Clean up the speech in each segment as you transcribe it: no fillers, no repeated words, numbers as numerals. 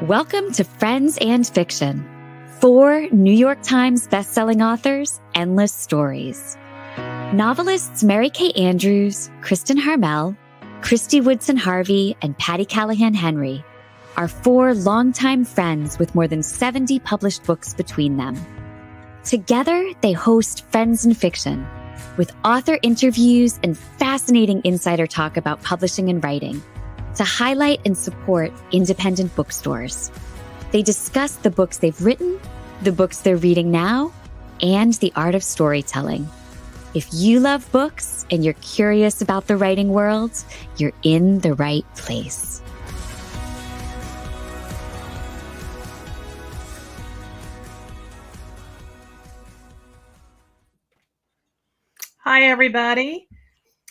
Welcome to Friends and Fiction. 4 New York Times bestselling authors, endless stories. Novelists Mary Kay Andrews, Kristin Harmel, Kristy Woodson Harvey, and Patti Callahan Henry are 4 longtime friends with more than 70 published books between them. Together, they host Friends and Fiction, with author interviews and fascinating insider talk about publishing and writing, to highlight and support independent bookstores. They discuss the books they've written, the books they're reading now, and the art of storytelling. If you love books and you're curious about the writing world, you're in the right place. Hi, everybody.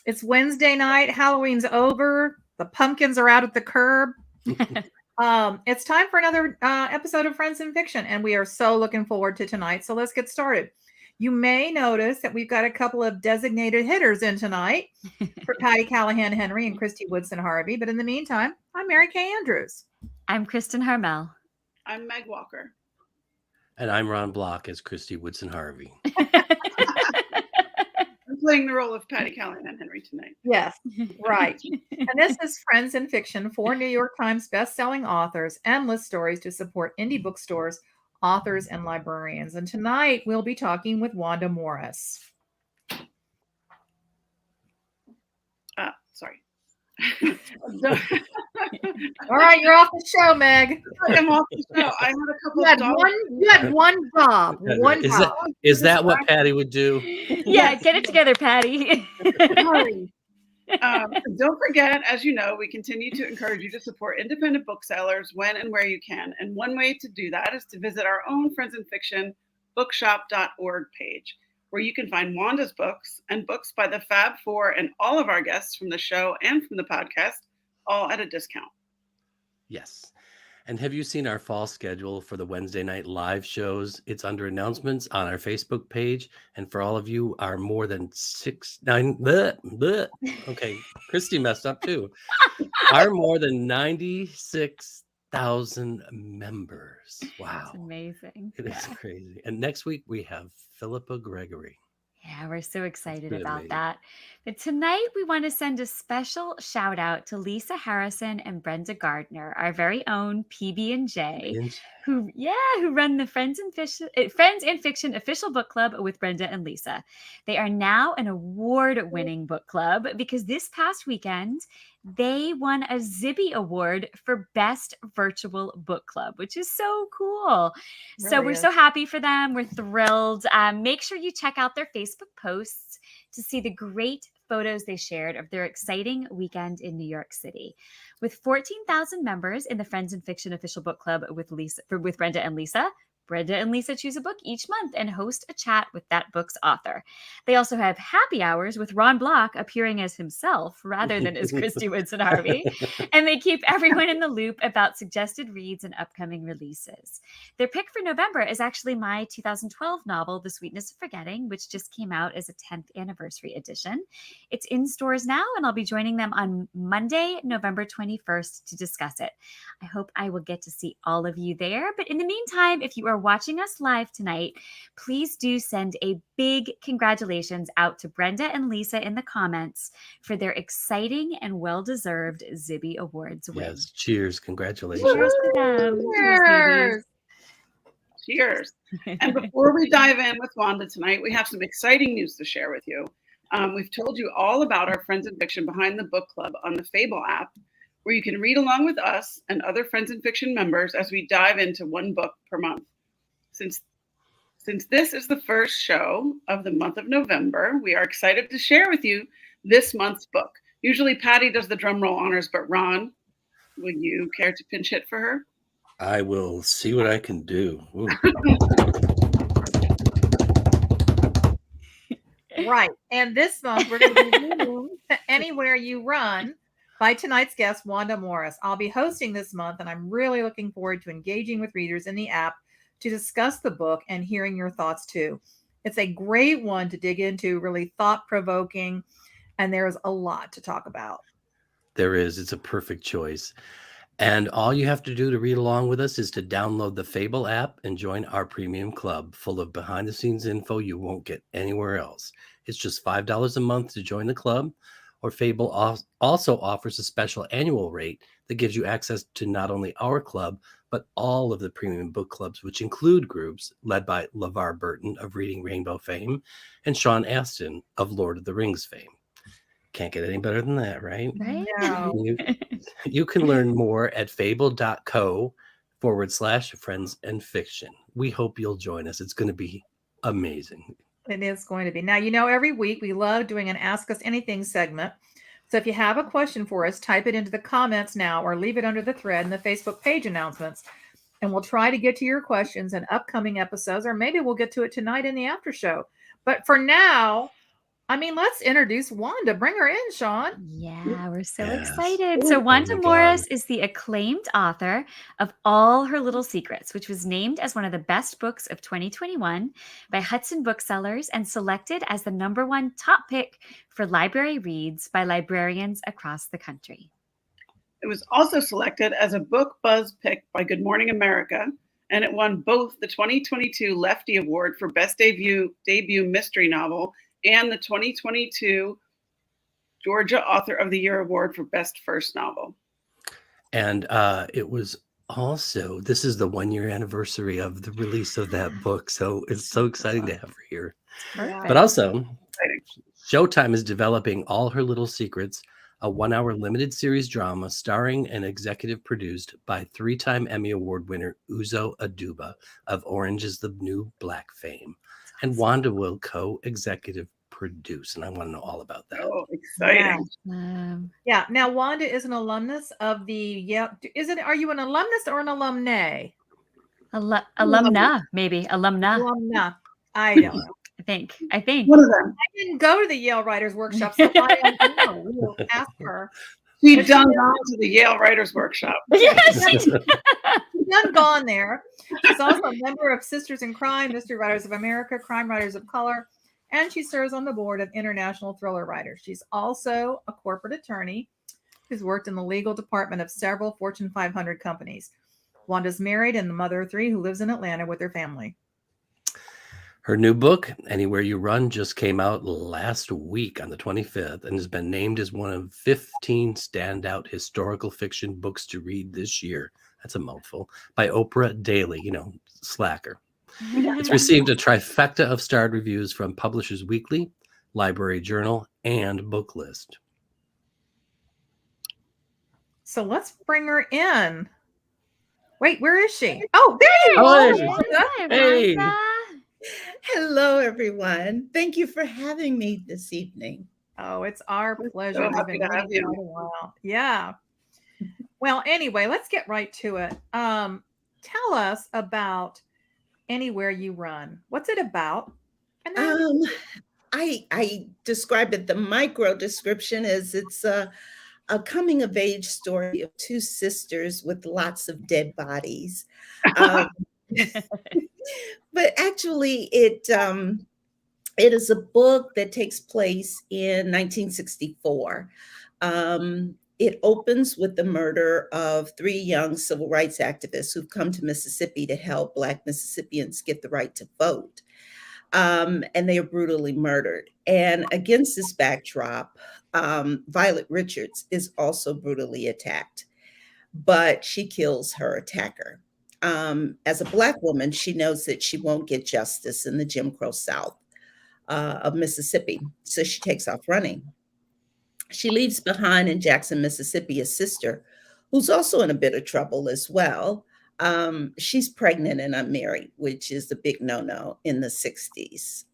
It's Wednesday night. Halloween's over. The pumpkins are out at the curb. It's time for another episode of Friends and Fiction, and we are so looking forward to tonight. So let's get started. You may notice that we've got a couple of designated hitters in tonight for Patti Callahan Henry and Kristy Woodson Harvey. But in the meantime, I'm Mary Kay Andrews. I'm Kristin Harmel. I'm Meg Walker. And I'm Ron Block as Kristy Woodson Harvey. I'm playing the role of Patti Callahan Henry tonight. Yes, right. And this is Friends and Fiction, 4 New York Times bestselling authors, endless stories to support indie bookstores, authors, and librarians. And tonight we'll be talking with Wanda Morris. Sorry. All right, you're off the show, Meg. I'm off the show. I had a couple You had one job. Is that what Patti would do? Yeah, get it together, Patti. Don't forget, as you know, we continue to encourage you to support independent booksellers when and where you can. And one way to do that is to visit our own Friends and Fiction bookshop.org page, where you can find Wanda's books and books by the Fab Four and all of our guests from the show and from the podcast, all at a discount. Yes. And have you seen our fall schedule for the Wednesday night live shows? It's under announcements on our Facebook page. And for all of you, our more than okay, Kristy messed up too. Our more than 96,000 members. Wow. That's amazing. It is crazy. And next week we have Philippa Gregory. Yeah, we're so excited about amazing. that. But tonight we want to send a special shout out to Lisa Harrison and Brenda Gardner, our very own PB&J, who run the Friends and Fiction official book club with Brenda and Lisa. They are now an award-winning book club because this past weekend they won a Zibby Award for Best Virtual Book Club, which is so cool. So we're so happy for them. We're thrilled. Make sure you check out their Facebook posts to see the great photos they shared of their exciting weekend in New York City. With 14,000 members in the Friends and Fiction official book club with Brenda and Lisa, Brenda and Lisa choose a book each month and host a chat with that book's author. They also have happy hours with Ron Block appearing as himself rather than as Kristy Woodson Harvey. And they keep everyone in the loop about suggested reads and upcoming releases. Their pick for November is actually my 2012 novel, The Sweetness of Forgetting, which just came out as a 10th anniversary edition. It's in stores now, and I'll be joining them on Monday, November 21st to discuss it. I hope I will get to see all of you there. But in the meantime, if you are watching us live tonight, please do send a big congratulations out to Brenda and Lisa in the comments for their exciting and well-deserved Zibby Awards win. Yes, cheers. Congratulations. Cheers to them. Cheers. And before we dive in with Wanda tonight, we have some exciting news to share with you. We've told you all about our Friends and Fiction Behind the Book Club on the Fable app, where you can read along with us and other Friends and Fiction members as we dive into one book per month. Since this is the first show of the month of November, we are excited to share with you this month's book. Usually Patti does the drum roll honors, but Ron, would you care to pinch hit for her? I will see what I can do. Right. And this month we're going to be reading Anywhere You Run by tonight's guest, Wanda Morris. I'll be hosting this month, and I'm really looking forward to engaging with readers in the app to discuss the book and hearing your thoughts too. It's a great one to dig into, really thought-provoking, and there's a lot to talk about. There is. It's a perfect choice. And all you have to do to read along with us is to download the Fable app and join our premium club full of behind-the-scenes info you won't get anywhere else. It's just $5 a month to join the club, or Fable also offers a special annual rate that gives you access to not only our club, but all of the premium book clubs, which include groups led by LeVar Burton of Reading Rainbow fame and Sean Astin of Lord of the Rings fame. Can't get any better than that, right? Right? No. You can learn more at fable.co/friends and fiction. We hope you'll join us. It's going to be amazing. It is going to be. Now, every week we love doing an Ask Us Anything segment. So if you have a question for us, type it into the comments now or leave it under the thread in the Facebook page announcements. And we'll try to get to your questions in upcoming episodes, or maybe we'll get to it tonight in the after show. But for now, let's introduce Wanda. Bring her in, Sean. Yeah, we're so Yes. excited. So Wanda my Morris God. is the acclaimed author of All Her Little Secrets, which was named as one of the best books of 2021 by Hudson Booksellers and selected as the #1 top pick for library reads by librarians across the country. It was also selected as a Book Buzz pick by Good Morning America, and it won both the 2022 Lefty Award for Best Debut Mystery Novel and the 2022 Georgia Author of the Year Award for Best First Novel. And it was also, this is the 1-year anniversary of the release of that book. So it's so exciting to have her here. Perfect. But also, Showtime is developing All Her Little Secrets, a 1-hour limited series drama starring and executive produced by 3-time Emmy Award winner Uzo Aduba of Orange is the New Black fame. And Wanda will co-executive produce, and I want to know all about that. Oh, exciting. Yeah. Now, Wanda is an alumnus of the Yale. Are you an alumnus or an alumnae? Alumna, maybe. Alumna. I don't know. I think. One of them. I didn't go to the Yale Writers Workshop, so I don't know. We'll ask her. She done gone to the Yale Writers Workshop. Yes, she did. She's done gone there. She's also a member of Sisters in Crime, Mystery Writers of America, Crime Writers of Color, and she serves on the board of International Thriller Writers. She's also a corporate attorney who's worked in the legal department of several Fortune 500 companies. Wanda's married and the mother of 3 who lives in Atlanta with her family. Her new book, Anywhere You Run, just came out last week on the 25th and has been named as one of 15 standout historical fiction books to read this year. That's a mouthful. By Oprah Daily, slacker. It's received a trifecta of starred reviews from Publishers Weekly, Library Journal, and Booklist. So let's bring her in. Wait, where is she? Oh, there you are. Hey. Hello, everyone. Thank you for having me this evening. Oh, it's our pleasure. So We've happy been to have waiting you. quite a while. Yeah. Well, anyway, let's get right to it. Tell us about Anywhere You Run. What's it about? And then I describe it, the micro description is it's a coming of age story of 2 sisters with lots of dead bodies. But actually it is a book that takes place in 1964. It opens with the murder of 3 young civil rights activists who've come to Mississippi to help Black Mississippians get the right to vote. And they are brutally murdered. And against this backdrop, Violet Richards is also brutally attacked, but she kills her attacker. As a Black woman, she knows that she won't get justice in the Jim Crow South of Mississippi. So she takes off running. She leaves behind in Jackson, Mississippi, a sister who's also in a bit of trouble as well. She's pregnant and unmarried, which is a big no-no in the 60s.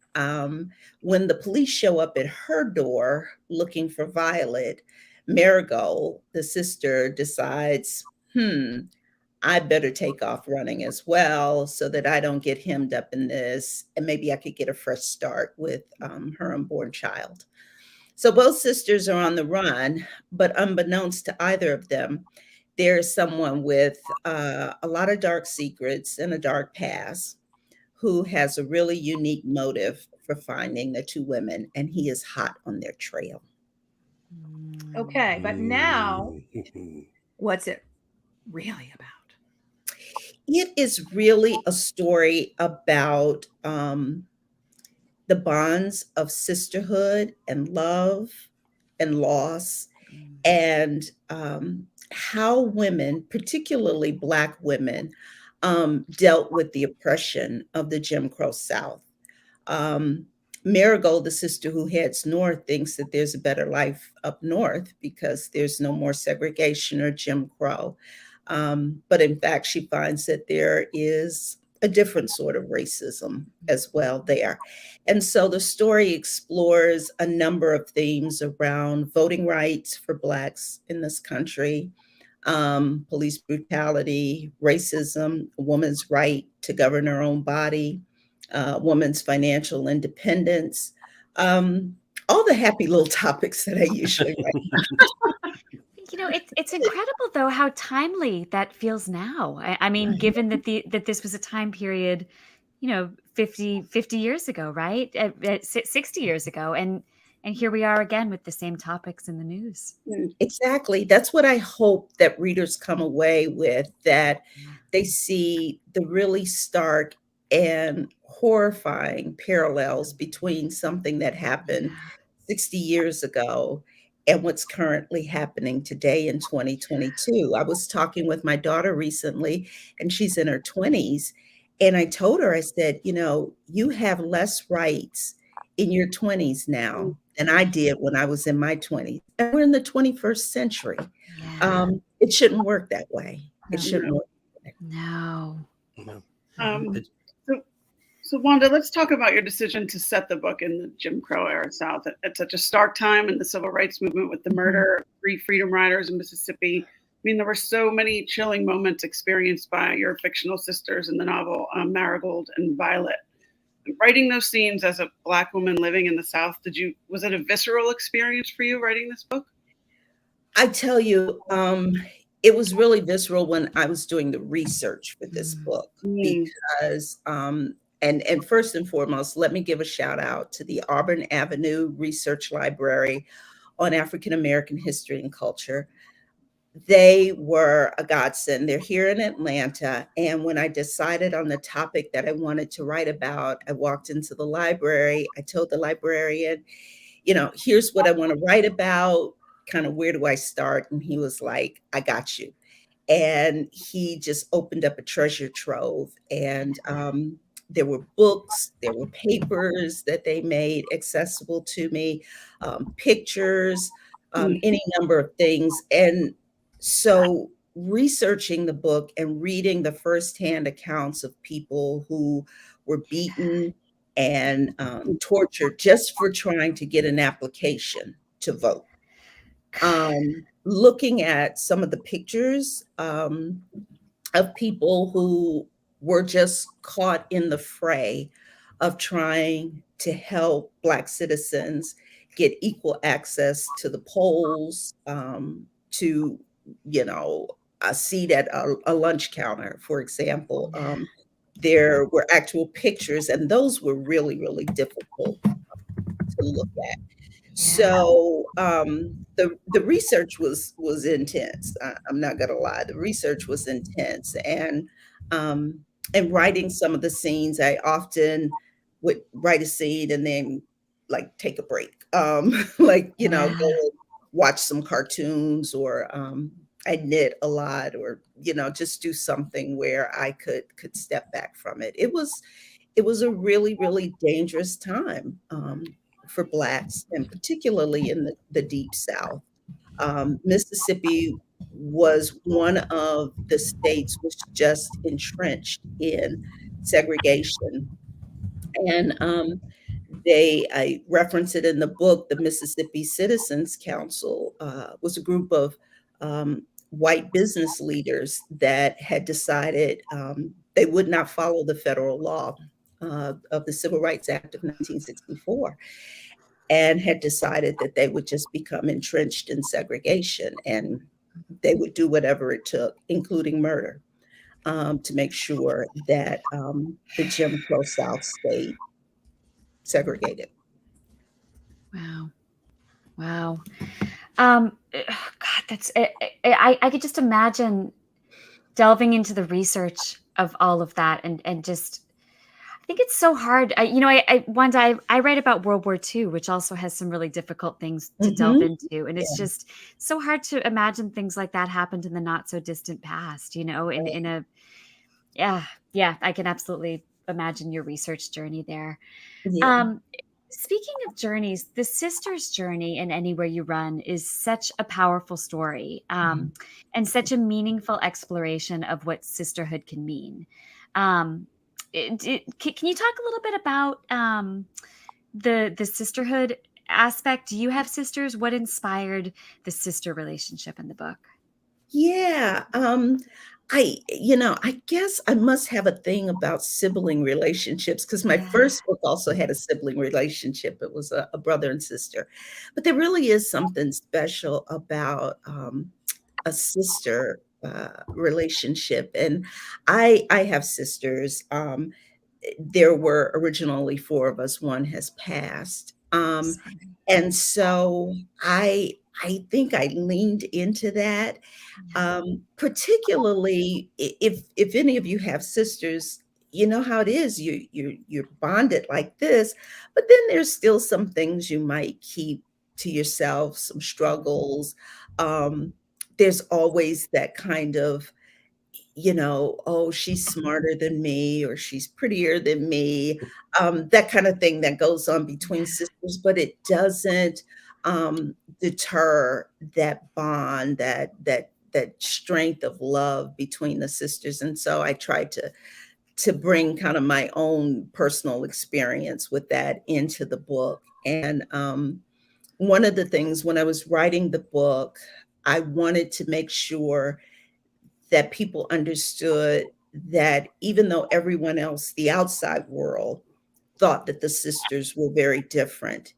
When the police show up at her door looking for Violet, Marigold, the sister, decides, I better take off running as well so that I don't get hemmed up in this, and maybe I could get a fresh start with her unborn child. So both sisters are on the run, but unbeknownst to either of them, there's someone with a lot of dark secrets and a dark past who has a really unique motive for finding the 2 women, and he is hot on their trail. okay, but now, what's it? really about? It is really a story about the bonds of sisterhood and love and loss, and how women, particularly Black women, dealt with the oppression of the Jim Crow South. Um, Marigold, the sister who heads north, thinks that there's a better life up north because there's no more segregation or Jim Crow. But in fact, she finds that there is a different sort of racism as well there. And so the story explores a number of themes around voting rights for Blacks in this country, police brutality, racism, a woman's right to govern her own body, woman's financial independence, all the happy little topics that I usually write. It's incredible though how timely that feels now. I mean, given that this was a time period, 50 years ago, right? 60 years ago, and here we are again with the same topics in the news. Exactly. That's what I hope that readers come away with, that they see the really stark and horrifying parallels between something that happened 60 years ago and what's currently happening today in 2022. I was talking with my daughter recently, and she's in her 20s. And I told her, I said, you have less rights in your 20s now than I did when I was in my 20s. And we're in the 21st century. Yeah. It shouldn't work that way. It shouldn't work that way. No. So Wanda, let's talk about your decision to set the book in the Jim Crow era South at such a stark time in the civil rights movement with the murder of 3 freedom riders in Mississippi. I mean, there were so many chilling moments experienced by your fictional sisters in the novel, Marigold and Violet. Writing those scenes as a Black woman living in the South, was it a visceral experience for you writing this book? I tell you, it was really visceral when I was doing the research for this book, because and first and foremost, let me give a shout out to the Auburn Avenue Research Library on African American history and culture. They were a godsend. They're here in Atlanta. And when I decided on the topic that I wanted to write about, I walked into the library. I told the librarian, here's what I want to write about. Kind of, where do I start? And he was like, I got you. And he just opened up a treasure trove. And there were books, there were papers that they made accessible to me, pictures, any number of things. And so researching the book and reading the firsthand accounts of people who were beaten and tortured just for trying to get an application to vote. Looking at some of the pictures of people who were just caught in the fray of trying to help Black citizens get equal access to the polls, to, a seat at a lunch counter, for example. There were actual pictures, and those were really, really difficult to look at. So the research was intense. I'm not gonna lie, the research was intense, and writing some of the scenes, I often would write a scene and then take a break, go and watch some cartoons, or I knit a lot, or just do something where I could step back from it. It was a really, really dangerous time for Blacks, and particularly in the Deep South. Mississippi was one of the states which just entrenched in segregation. And I reference it in the book. The Mississippi Citizens Council was a group of white business leaders that had decided they would not follow the federal law of the Civil Rights Act of 1964, and had decided that they would just become entrenched in segregation, and they would do whatever it took, including murder, to make sure that the Jim Crow South stayed segregated. Wow. God, that's I could just imagine delving into the research of all of that, and just, I think it's so hard. Wanda, I write about World War II, which also has some really difficult things to delve Mhm. into. And it's Yeah, just so hard to imagine things like that happened in the not so distant past, in right. a, yeah, I can absolutely imagine your research journey there. Yeah. Um, Speaking of journeys, the sister's journey in Anywhere You Run is such a powerful story, Mhm. and such a meaningful exploration of what sisterhood can mean. Um, can you talk a little bit about the sisterhood aspect? Do you have sisters? What inspired the sister relationship in the book? Yeah, I guess I must have a thing about sibling relationships because my Yeah. first book also had a sibling relationship. It was a brother and sister, but there really is something special about a sister relationship. And I have sisters. There were originally four of us. One has passed. Sorry. And so I think I leaned into that, Yeah. particularly if any of you have sisters, you know how it is. You're bonded like this, but then there's still some things you might keep to yourself, some struggles. Um, there's always that kind of, oh, she's smarter than me or she's prettier than me, that kind of thing that goes on between sisters, but it doesn't deter that bond, that strength of love between the sisters. And so I tried to bring kind of my own personal experience with that into the book. And one of the things when I was writing the book, I wanted to make sure that people understood that even though everyone else, the outside world, thought that the sisters were very different,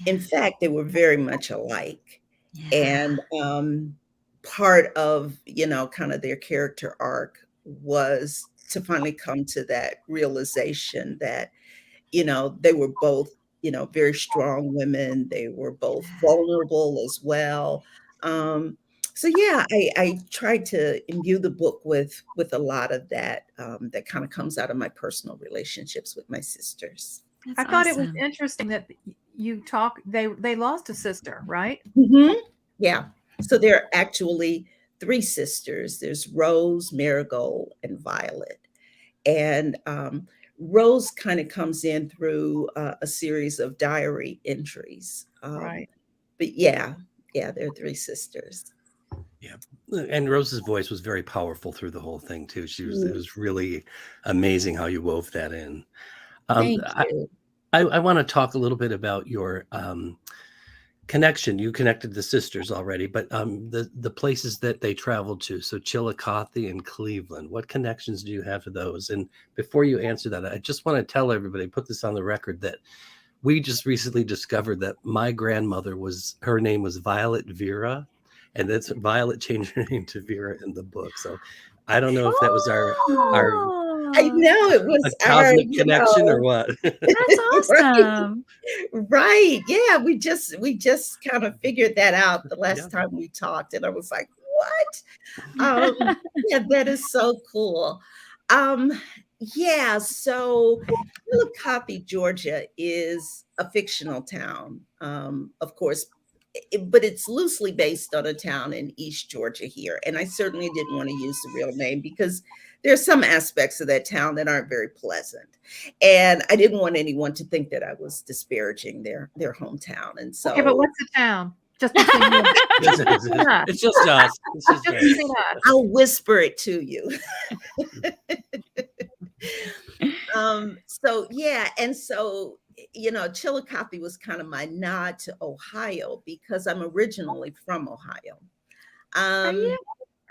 in Yeah. fact, they were very much alike. Yeah. And part of, kind of their character arc was to finally come to that realization that they were both, very strong women. They were both vulnerable as well. Um, so yeah, I tried to imbue the book with a lot of that that kind of comes out of my personal relationships with my sisters. That's I thought it was awesome. interesting that they lost a sister, right? Mhm. Yeah. So there are actually three sisters. There's Rose, Marigold, and Violet. And Rose kind of comes in through a series of diary entries. Right. But yeah, they're three sisters. Yeah. And Rose's voice was very powerful through the whole thing too. It Mm, was really amazing how you wove that in. Um, thank I, you. I want to talk a little bit about your connection. You connected the sisters already, but the places that they traveled to. So Chillicothe and Cleveland. What connections do you have to those? And before you answer that, I just want to tell everybody, put this on the record, that we just recently discovered that my grandmother her name was Violet Vera, and that's Violet changed her name to Vera in the book. So I don't know if that was our I Oh, know it a was our, cosmic connection or what. that's right, awesome. right. Yeah, we just kind of figured that out the Yeah. last time we talked, and I was like, what? Yeah, that is so cool. Um, yeah, so Chillicothe, Georgia is a fictional town, of course, but it's loosely based on a town in East Georgia here. And I certainly didn't want to use the real name because there are some aspects of that town that aren't very pleasant. And I didn't want anyone to think that I was disparaging their hometown. And Okay, but so what's the town? Just between you It's, and it's, between us. it's just us. It's just Just us. between us. I'll whisper it to you. So yeah, and so Chillicothe was kind of my nod to Ohio because I'm originally from Ohio. Are Um, you?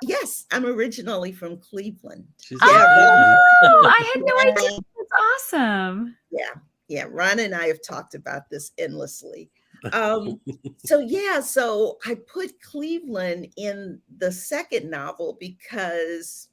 yes, I'm originally from Cleveland. She's from Yeah, Cleveland. Oh, I had no idea. Ron, That's awesome. yeah, yeah. Ron and I have talked about this endlessly. Um, so yeah, so I put Cleveland in the second novel because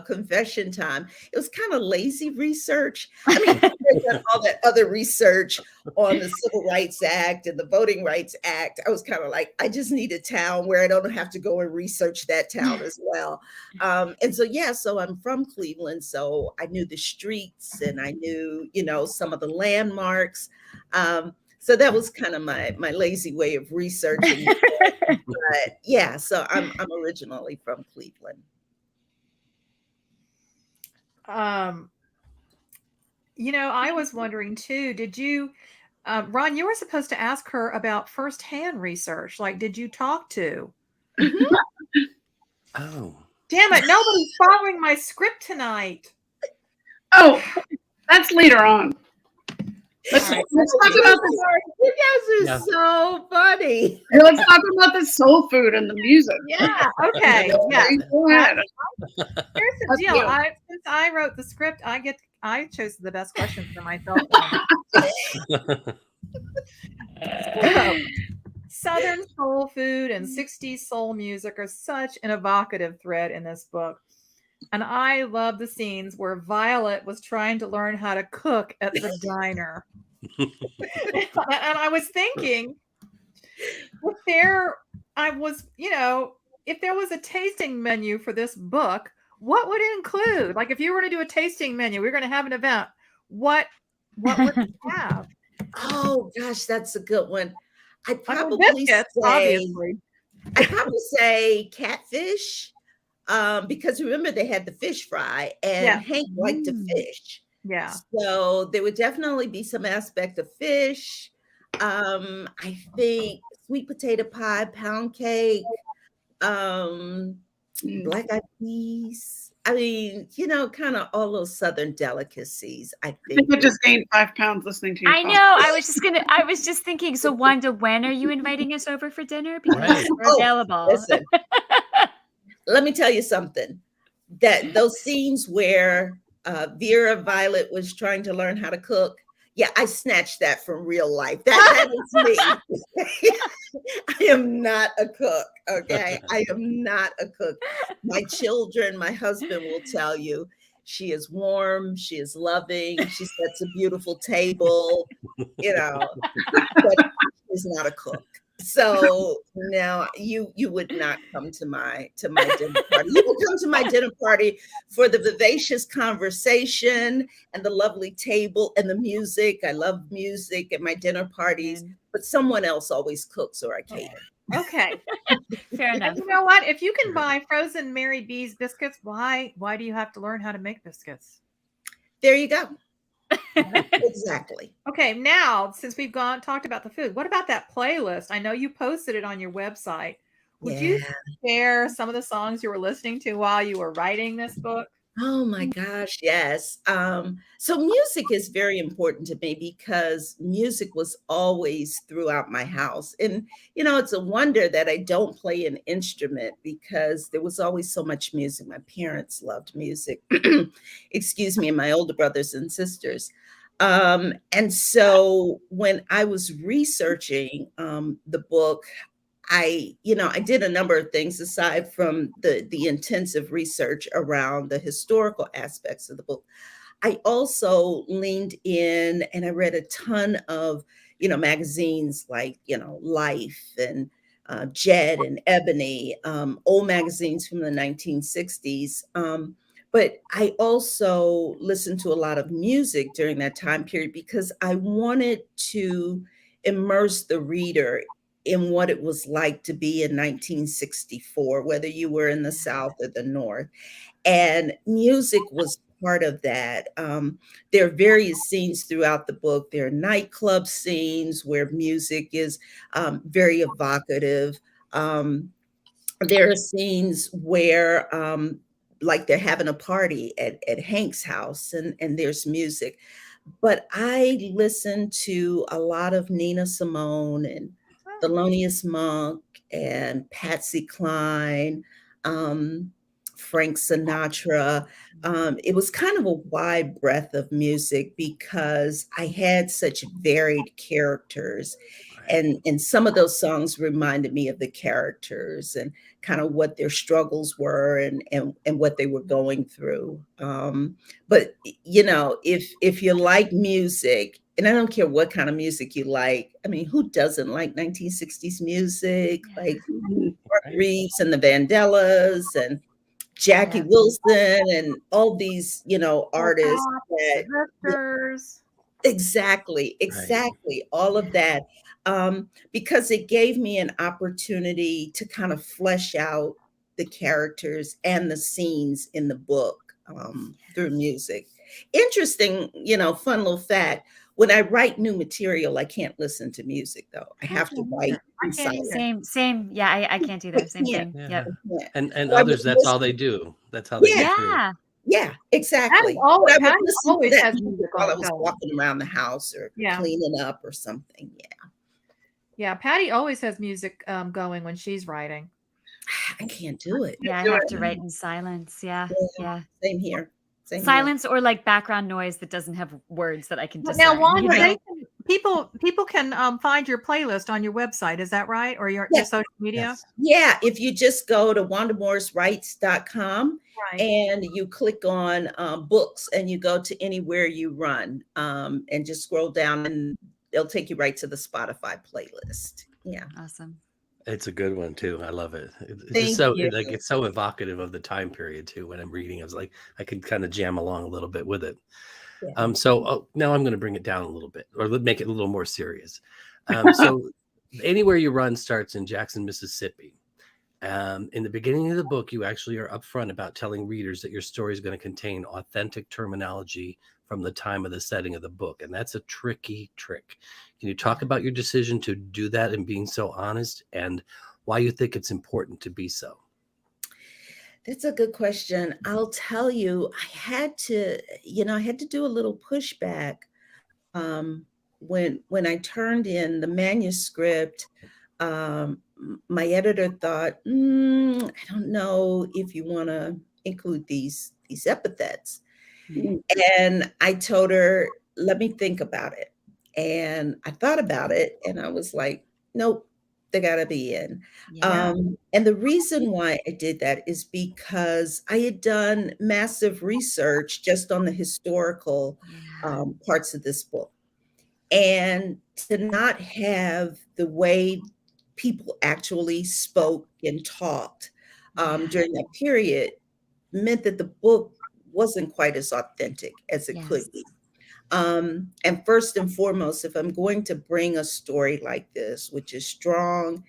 confession time. It was kind of lazy research. I mean, there's done all that other research on the Civil Rights Act and the Voting Rights Act. I was kind of like, I just need a town where I don't have to go and research that town as well. And so, so I'm from Cleveland, so I knew the streets and I knew, some of the landmarks. So that was kind of my lazy way of researching. But yeah, so I'm originally from Cleveland. I was wondering too, did you, Ron, you were supposed to ask her about firsthand research. Like, did you talk to? Oh. Damn it, nobody's following my script tonight. Oh, that's later on. Let's talk about this. You guys are so funny. Let's talk about the soul food and the music. Yeah. Okay. Yeah. Go ahead. Here's the deal. Since I wrote the script, I chose the best questions for myself. Southern soul food and 60s soul music are such an evocative thread in this book. And I love the scenes where Violet was trying to learn how to cook at the diner. And I was thinking, if there was a tasting menu for this book, what would it include? Like, if you were to do a tasting menu, we're going to have an event. What would it have? Oh gosh, that's a good one. I'd probably obviously. I'd probably say catfish. Because remember they had the fish fry and Hank liked to fish. Yeah. So there would definitely be some aspect of fish. I think sweet potato pie, pound cake, black eyed peas. I mean, kind of all those Southern delicacies. I think I just gained 5 pounds listening to you. I know. I was just thinking. So Wanda, when are you inviting us over for dinner? Because we're available. Listen. Let me tell you something, that those scenes where Vera Violet was trying to learn how to cook. Yeah, I snatched that from real life. That is me. I am not a cook. Okay. I am not a cook. My children, my husband will tell you she is warm. She is loving. She sets a beautiful table, but she's not a cook. So now you would not come to my dinner party. You will come to my dinner party for the vivacious conversation and the lovely table and the music. I love music at my dinner parties, but someone else always cooks or I cater. Okay. Fair enough. And you know what? If you can buy frozen Mary B's biscuits, why do you have to learn how to make biscuits? There you go. Exactly. Okay, now since we've talked about the food, what about that playlist? I know you posted it on your website. Would you share some of the songs you were listening to while you were writing this book? Oh my gosh, yes. So music is very important to me because music was always throughout my house. And, it's a wonder that I don't play an instrument because there was always so much music. My parents loved music, excuse me, and my older brothers and sisters. And so when I was researching the book, I did a number of things aside from the intensive research around the historical aspects of the book. I also leaned in and I read a ton of, magazines like, Life and Jet and Ebony, old magazines from the 1960s. But I also listened to a lot of music during that time period because I wanted to immerse the reader in what it was like to be in 1964, whether you were in the South or the North. And music was part of that. There are various scenes throughout the book. There are nightclub scenes where music is very evocative. There are scenes where like they're having a party at Hank's house and there's music. But I listened to a lot of Nina Simone and Thelonious Monk and Patsy Cline, Frank Sinatra. It was kind of a wide breadth of music because I had such varied characters. And some of those songs reminded me of the characters and kind of what their struggles were and what they were going through. But you know, if you like music, and I don't care what kind of music you like. I mean, who doesn't like 1960s music? Like Mark Reeves and the Vandellas and Jackie Wilson and all these, you know, artists. Exactly, all of that. Because it gave me an opportunity to kind of flesh out the characters and the scenes in the book through music. Interesting, you know, fun little fact. When I write new material, I can't listen to music though. I have to write in silence. Same. Yeah, I can't either. Same thing. Yeah. Yep. And others, that's all they do. That's how they get through. Yeah, exactly. Always, I would listen always to that has music while I on was walking around the house or cleaning up or something. Yeah, Patti always has music going when she's writing. I can't do it. Yeah, I have to write in silence. Yeah. Same here. Silence or like background noise that doesn't have words that I can discern. Now, Wanda, people can find your playlist on your website. Is that right? Or your social media? Yes. Yeah, if you just go to wandamorriswrites.com and you click on books and you go to anywhere you run and just scroll down and it'll take you right to the Spotify playlist. Yeah. Awesome. It's a good one too. I love it. It's so like it's so evocative of the time period too. When I'm reading, I was like, I could kind of jam along a little bit with it. So now I'm going to bring it down a little bit, or make it a little more serious. So Anywhere You Run starts in Jackson, Mississippi. In the beginning of the book, you actually are upfront about telling readers that your story is going to contain authentic terminology from the time of the setting of the book. And that's a tricky trick. Can you talk about your decision to do that and being so honest and why you think it's important to be so? That's a good question. I'll tell you, I had to do a little pushback when I turned in the manuscript. My editor thought, I don't know if you want to include these epithets. And I told her, let me think about it. And I thought about it and I was like, nope, they gotta be in. And the reason why I did that is because I had done massive research just on the historical parts of this book. And to not have the way people actually spoke and talked during that period meant that the book wasn't quite as authentic as it could be. And first and foremost, if I'm going to bring a story like this, which is strong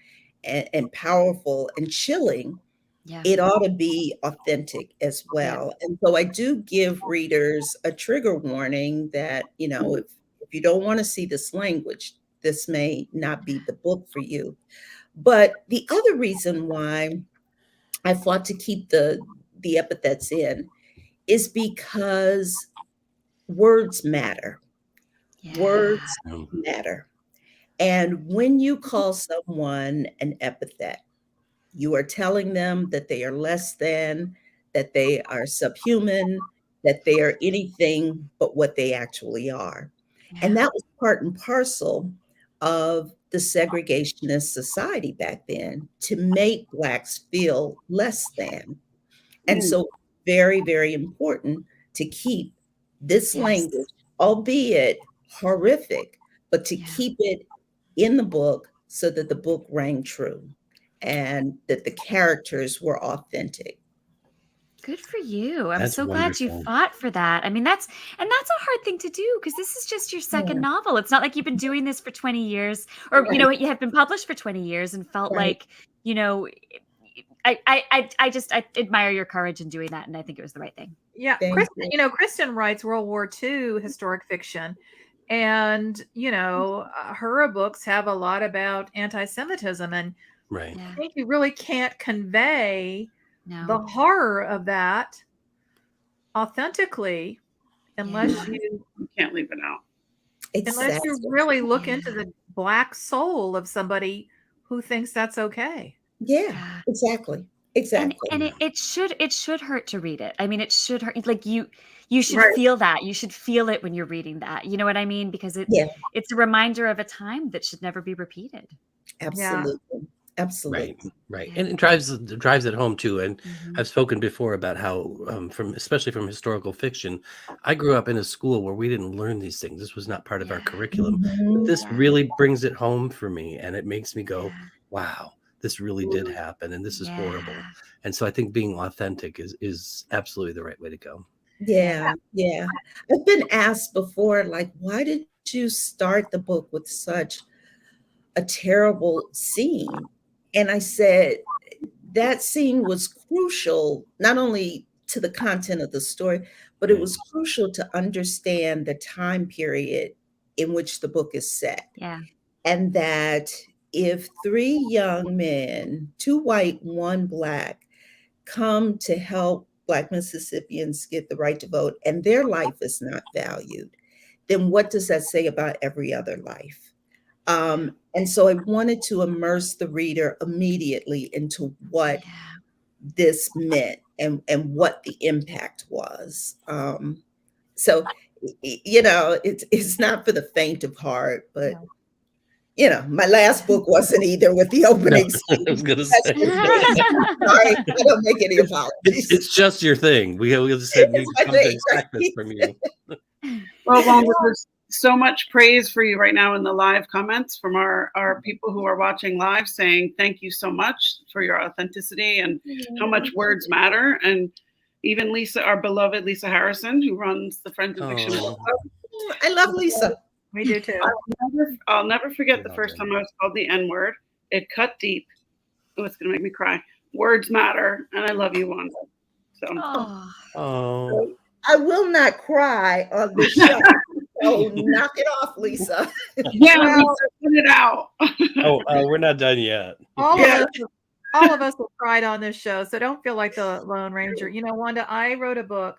and powerful and chilling, it ought to be authentic as well. And so I do give readers a trigger warning that, you know, if you don't want to see this language, this may not be the book for you. But the other reason why I fought to keep the epithets in is because words matter. Words matter. And when you call someone an epithet, you are telling them that they are less than, that they are subhuman, that they are anything but what they actually are. And that was part and parcel of the segregationist society back then, to make Blacks feel less than. And so very, very important to keep this language, albeit horrific, but to keep it in the book so that the book rang true and that the characters were authentic. Good for you. I'm That's so glad you wonderful. fought for that. I mean, that's a hard thing to do because this is just your second novel. It's not like you've been doing this for 20 years or, you know, you have been published for 20 years and felt like, you know, I admire your courage in doing that. And I think it was the right thing. Yeah. Kristin writes World War II historic fiction. And, you know, her books have a lot about anti-Semitism. And I think you really can't convey the horror of that authentically unless you can't leave it out. Unless you really look into the Black soul of somebody who thinks that's okay. Yeah, exactly. Exactly. And it should hurt to read it. I mean, it should hurt. Like you should Right. feel that. You should feel it when you're reading that. You know what I mean? Because Yeah, it's a reminder of a time that should never be repeated. absolutely. Right, Absolutely. right, Yeah. and it drives it home too. And Mhm. I've spoken before about how, especially from historical fiction, I grew up in a school where we didn't learn these things. This was not part of our Yeah. curriculum. But Mhm. this Yeah. really brings it home for me, and it makes me go, Yeah. "Wow, this really did happen, and this is horrible." Yeah. And so I think being authentic is absolutely the right way to go. Yeah, yeah. I've been asked before, like, why did you start the book with such a terrible scene? And I said, that scene was crucial, not only to the content of the story, but it Right. was crucial to understand the time period in which the book is set. Yeah. And that if three young men, two white, one black, come to help Black Mississippians get the right to vote and their life is not valued, then what does that say about every other life? And so I wanted to immerse the reader immediately into what Yeah. this meant and what the impact was. So, it's not for the faint of heart, but No. my last book wasn't either with the opening I was scene. gonna That's say. just me. Sorry, I don't make any apologies. It's just your thing. We'll just have you It's my come to thing, expect this right? from you. Well, Wanda, there's so much praise for you right now in the live comments from our people who are watching live, saying thank you so much for your authenticity and how much words matter. And even Lisa, our beloved Lisa Harrison, who runs the Friends in Fiction Book Oh, Club. I love Lisa. We do too. I'll never forget We the all first do. time I was called the N word. It cut deep. Oh, it's gonna make me cry. Words matter, and I love you, Wanda. So Oh. oh. I will not cry on this show. So knock it off, Lisa. yeah, Well- Lisa, put it out. Oh, we're not done yet. All Yeah. of us have cried on this show, so don't feel like the Lone Ranger. You know, Wanda, I wrote a book,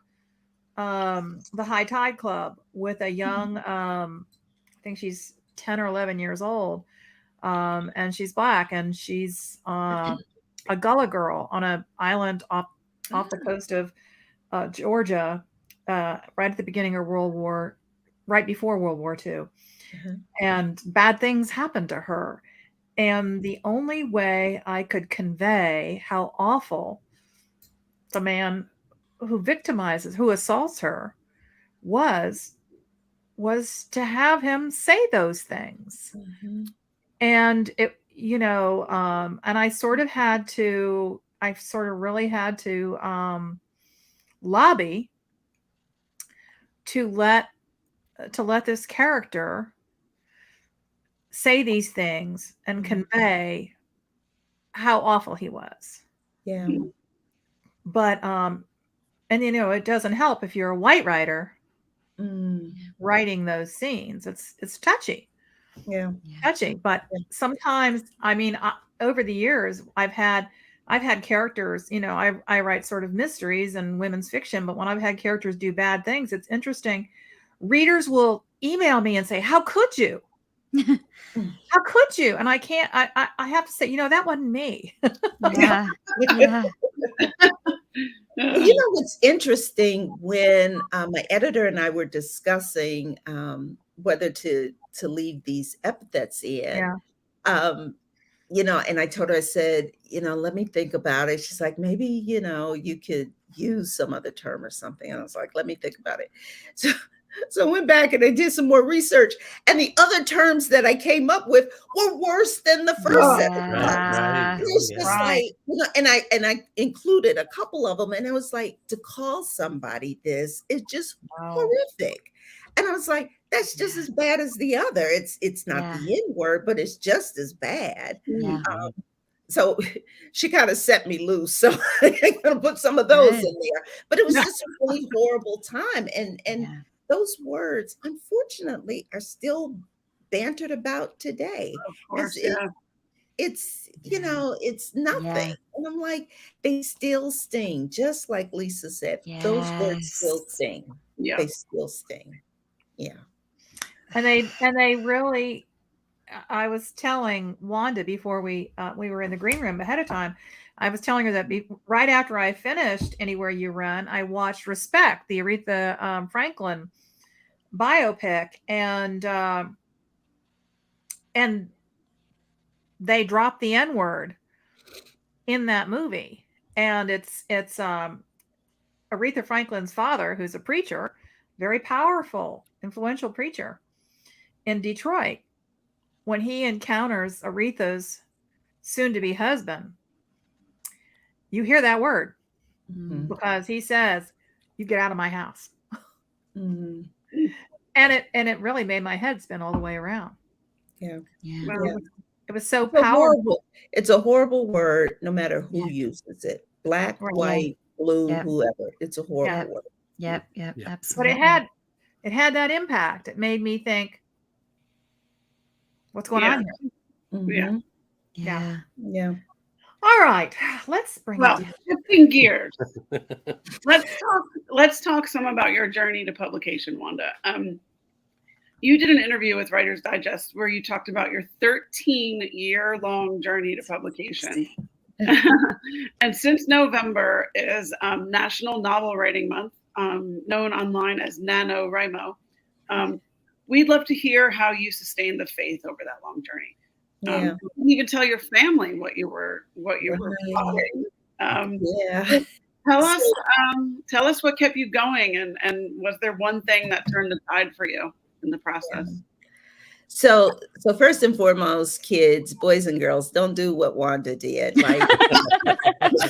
The High Tide Club, with a young, I think she's 10 or 11 years old, and she's Black, and she's a Gullah girl on an island off the coast of Georgia, right at the beginning of right before World War II. Mhm. And bad things happened to her. And the only way I could convey how awful the man who who assaults her was to have him say those things. Mhm. And it, and I sort of really had to lobby to let this character say these things and convey how awful he was. Yeah. But and it doesn't help if you're a white writer writing those scenes. It's touchy. Yeah. Touchy. But sometimes, I mean, over the years, I've had characters, I write sort of mysteries and women's fiction, but when I've had characters do bad things, it's interesting. Readers will email me and say, how could you? How could you? And I can't, I have to say, that wasn't me. Yeah. Yeah. Well, what's interesting, when my editor and I were discussing whether to leave these epithets in, and I told her, I said, let me think about it. She's like, maybe, you could use some other term or something. And I was like, let me think about it. So I went back and I did some more research, and the other terms that I came up with were worse than the first set. Yeah. It was just like, and I included a couple of them, and it was like, to call somebody this is just horrific. And I was like, that's just as bad as the other. It's not the N word, but it's just as bad. Yeah. So she kind of set me loose. So I'm gonna put some of those in there. But it was just a really horrible time. And those words, unfortunately, are still bantered about today. Of course, It's it's nothing. And I'm like, they still sting, just like Lisa said. Those words still sting. Yeah. They still sting. Yeah. And they really, I was telling Wanda before we were in the green room ahead of time, I was telling her that right after I finished Anywhere You Run, I watched Respect, the Aretha Franklin biopic, and they dropped the N-word in that movie, and it's Aretha Franklin's father, who's a preacher, very powerful, influential preacher in Detroit. When he encounters Aretha's soon-to-be husband, you hear that word because he says, "You get out of my house." And it really made my head spin all the way around. Yeah. It was so powerful. It's a horrible word, no matter who uses it. Black, white, blue, whoever. It's a horrible word. Yep, absolutely. But it had that impact. It made me think, what's going on here? Yeah. All right, let's bring it shifting gears. Let's talk some about your journey to publication, Wanda. You did an interview with Writer's Digest where you talked about your 13-year-long journey to publication. And since November is National Novel Writing Month, known online as NaNoWriMo, we'd love to hear how you sustained the faith over that long journey. You didn't even tell your family what you were writing. Tell us what kept you going, and was there one thing that turned the tide for you in the process? So first and foremost, kids, boys and girls, don't do what Wanda did. Right?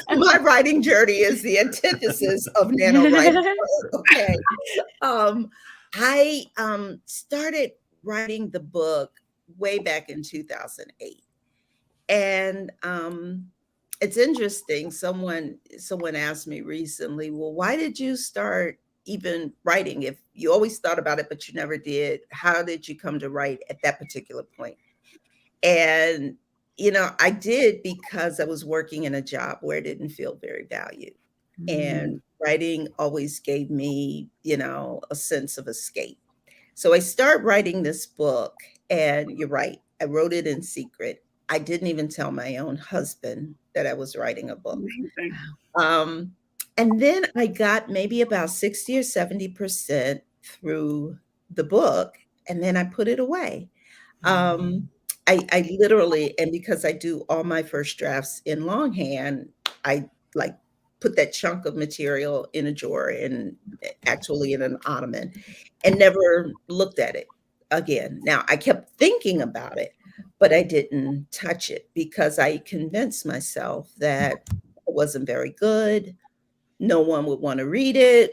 My writing journey is the antithesis of NaNoWriMo. Okay. I started writing the book way back in 2008. And it's interesting. Someone asked me recently, well, why did you start even writing? If you always thought about it, but you never did, how did you come to write at that particular point? And, I did because I was working in a job where I didn't feel very valued. And writing always gave me, a sense of escape. So I start writing this book, and you're right, I wrote it in secret. I didn't even tell my own husband that I was writing a book. And then I got maybe about 60 or 70% through the book, and then I put it away. I literally, and because I do all my first drafts in longhand, I put that chunk of material in a drawer and actually in an ottoman, and never looked at it again. Now, I kept thinking about it, but I didn't touch it because I convinced myself that it wasn't very good. No one would want to read it.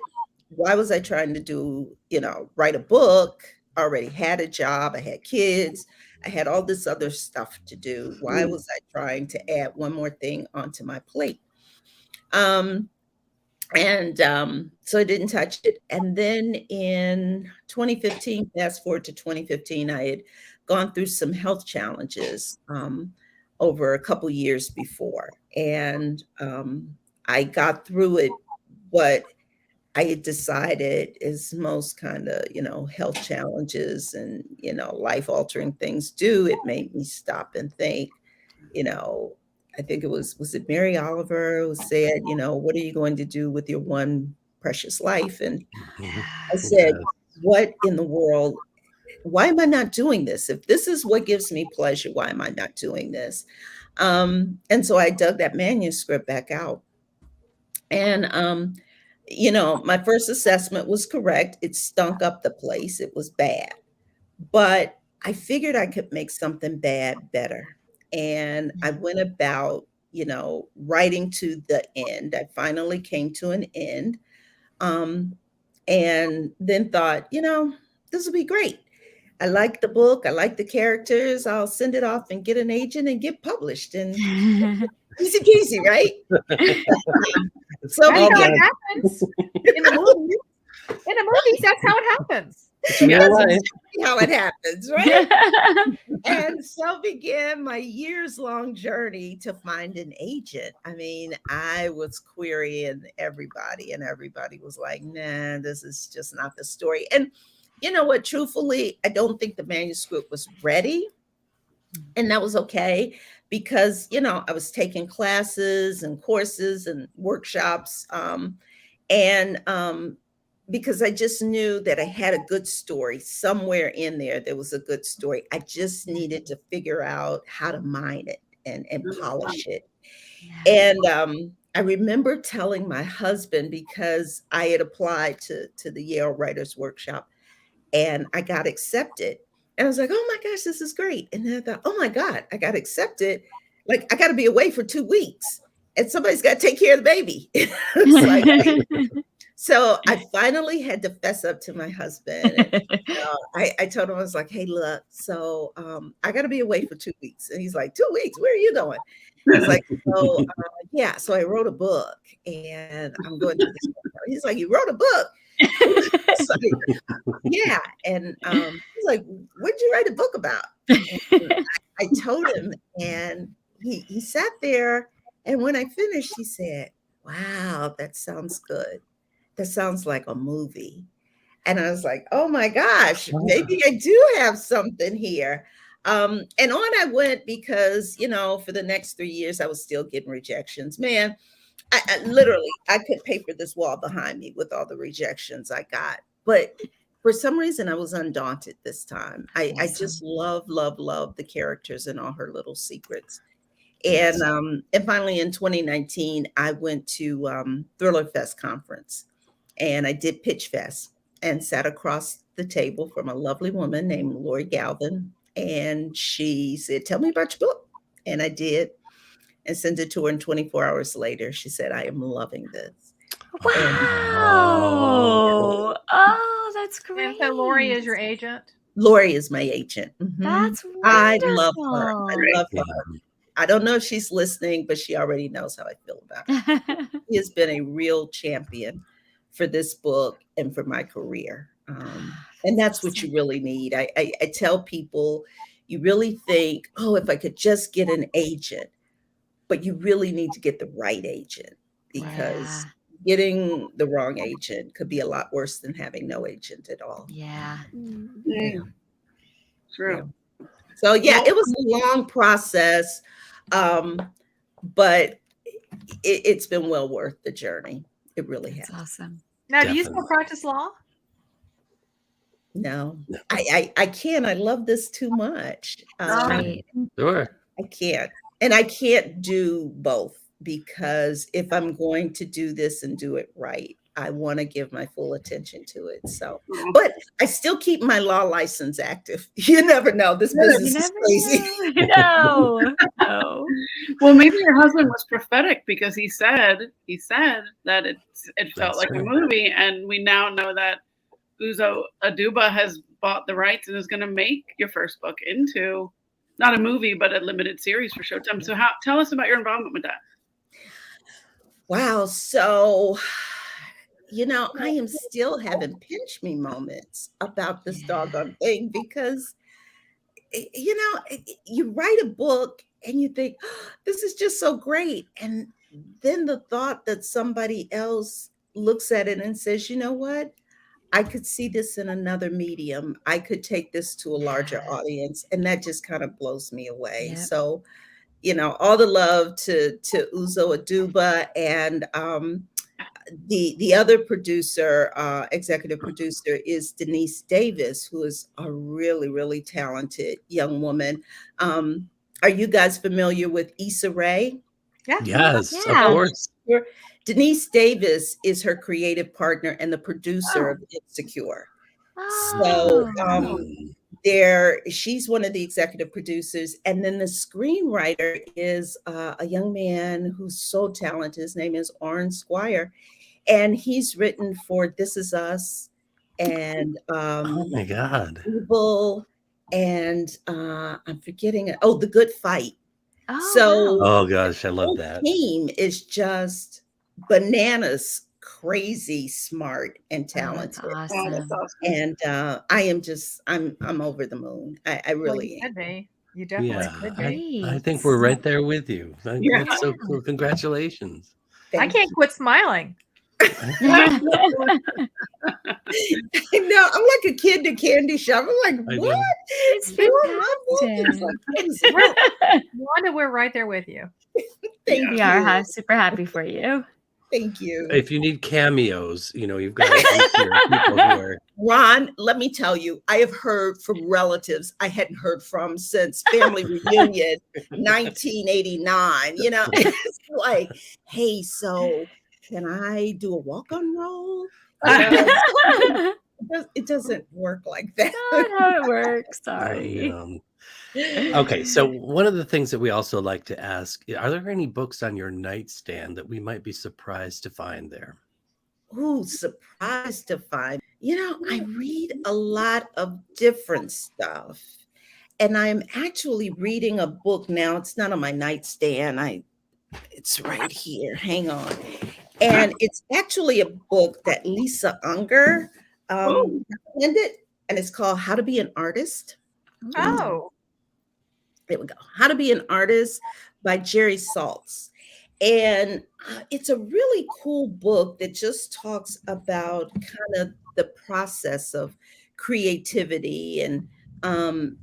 Why was I trying to write a book? I already had a job. I had kids. I had all this other stuff to do. Why was I trying to add one more thing onto my plate? So I didn't touch it. And then in 2015, fast forward to 2015, I had gone through some health challenges over a couple years before. And I got through it. What I had decided is most kind of, health challenges and, life-altering things do. It made me stop and think, I think it was it Mary Oliver who said, what are you going to do with your one precious life? And I said, what in the world? Why am I not doing this? If this is what gives me pleasure, why am I not doing this? And so I dug that manuscript back out. And, my first assessment was correct. It stunk up the place. It was bad. But I figured I could make something bad better. And I went about, writing to the end. I finally came to an end. And then thought, this will be great. I like the book. I like the characters. I'll send it off and get an agent and get published. And easy peasy, right? So that's how it happens in the movies. In the movies, that's how it happens. That's exactly how it happens, right? And so began my years-long journey to find an agent. I mean, I was querying everybody, and everybody was like, nah, this is just not the story. And you know what? Truthfully, I don't think the manuscript was ready. And that was okay, because, you know, I was taking classes and courses and workshops. And because I just knew that I had a good story somewhere in there. There was a good story. I just needed to figure out how to mine it and polish it. Yeah. And I remember telling my husband, because I had applied to the Yale Writers Workshop and I got accepted. And I was like, oh my gosh, this is great. And then I thought, oh my God, I got accepted. Like, I got to be away for 2 weeks and somebody's got to take care of the baby. It's like, so I finally had to fess up to my husband. And, I told him, I was like, hey, look, so I got to be away for 2 weeks. And he's like, 2 weeks? Where are you going? I was like, so yeah, so I wrote a book and I'm going to this book. He's like, you wrote a book? Like, yeah. And he's like, what'd you write a book about? And I told him, and he sat there, and when I finished, he said, wow, that sounds good. That sounds like a movie. And I was like, oh my gosh, maybe I do have something here. And on I went, because, you know, for the next 3 years, I was still getting rejections. Man, I literally, I could paper this wall behind me with all the rejections I got. But for some reason, I was undaunted this time. I just love the characters and all her little secrets. And finally in 2019, I went to Thriller Fest conference, and I did Pitch Fest and sat across the table from a lovely woman named Lori Galvin. And she said, tell me about your book. And I did, and sent it to her. And 24 hours later, she said, I am loving this. Wow. Oh, that's great. And so Lori is your agent? Lori is my agent. Mm-hmm. That's wonderful. I love her. I love her. I don't know if she's listening, but she already knows how I feel about her. She has been a real champion for this book and for my career. And that's what you really need. I tell people, you really think, oh, if I could just get an agent, but you really need to get the right agent, because getting the wrong agent could be a lot worse than having no agent at all. Yeah. True. Yeah. So yeah, it was a long process, but it's been well worth the journey. It really has. That's awesome. Now, do you still practice law? No, I can't. I love this too much. Right. Sure. I can't. And I can't do both, because if I'm going to do this and do it right, I want to give my full attention to it. So, but I still keep my law license active. You never know. This business is crazy. No. Well, maybe your husband was prophetic, because he said that it felt like a movie, and we now know that Uzo Aduba has bought the rights and is going to make your first book into not a movie, but a limited series for Showtime. So tell us about your involvement with that. Wow. So, you know, I am still having pinch me moments about this doggone thing, because, you know, you write a book and you think, oh, this is just so great. And then the thought that somebody else looks at it and says, you know what? I could see this in another medium. I could take this to a larger audience. And that just kind of blows me away. Yep. So, you know, all the love to Uzo Aduba, and the other producer, executive producer, is Denise Davis, who is a really, really talented young woman. Are you guys familiar with Issa Rae? Yeah. Yes, of course. Denise Davis is her creative partner and the producer of Insecure. So she's one of the executive producers. And then the screenwriter is a young man who's so talented. His name is Orrin Squire. And he's written for This Is Us and oh my God. Evil, and I'm forgetting it. Oh, The Good Fight. Oh gosh, I love that. The team is just bananas, crazy, smart, and talented. That's awesome. And I'm over the moon. I really am. You definitely could be. I think we're right there with you. That's so cool. Congratulations. I can't quit smiling. No, I'm like a kid to candy shop. I'm like, what? It's fantastic. Wanda, we're right there with you. Thank We you. are super happy for you. Thank you. If you need cameos, you've got people who are. Ron, let me tell you, I have heard from relatives I hadn't heard from since family reunion 1989. It's like, hey, so can I do a walk-on role? It doesn't work like that. Not how it works. Sorry. Okay, so one of the things that we also like to ask, are there any books on your nightstand that we might be surprised to find there? Ooh, surprised to find. I read a lot of different stuff. And I'm actually reading a book now. It's not on my nightstand. It's right here. Hang on. And it's actually a book that Lisa Unger recommended, and it's called How to Be an Artist. Oh. There we go. How to Be an Artist by Jerry Saltz. And it's a really cool book that just talks about kind of the process of creativity and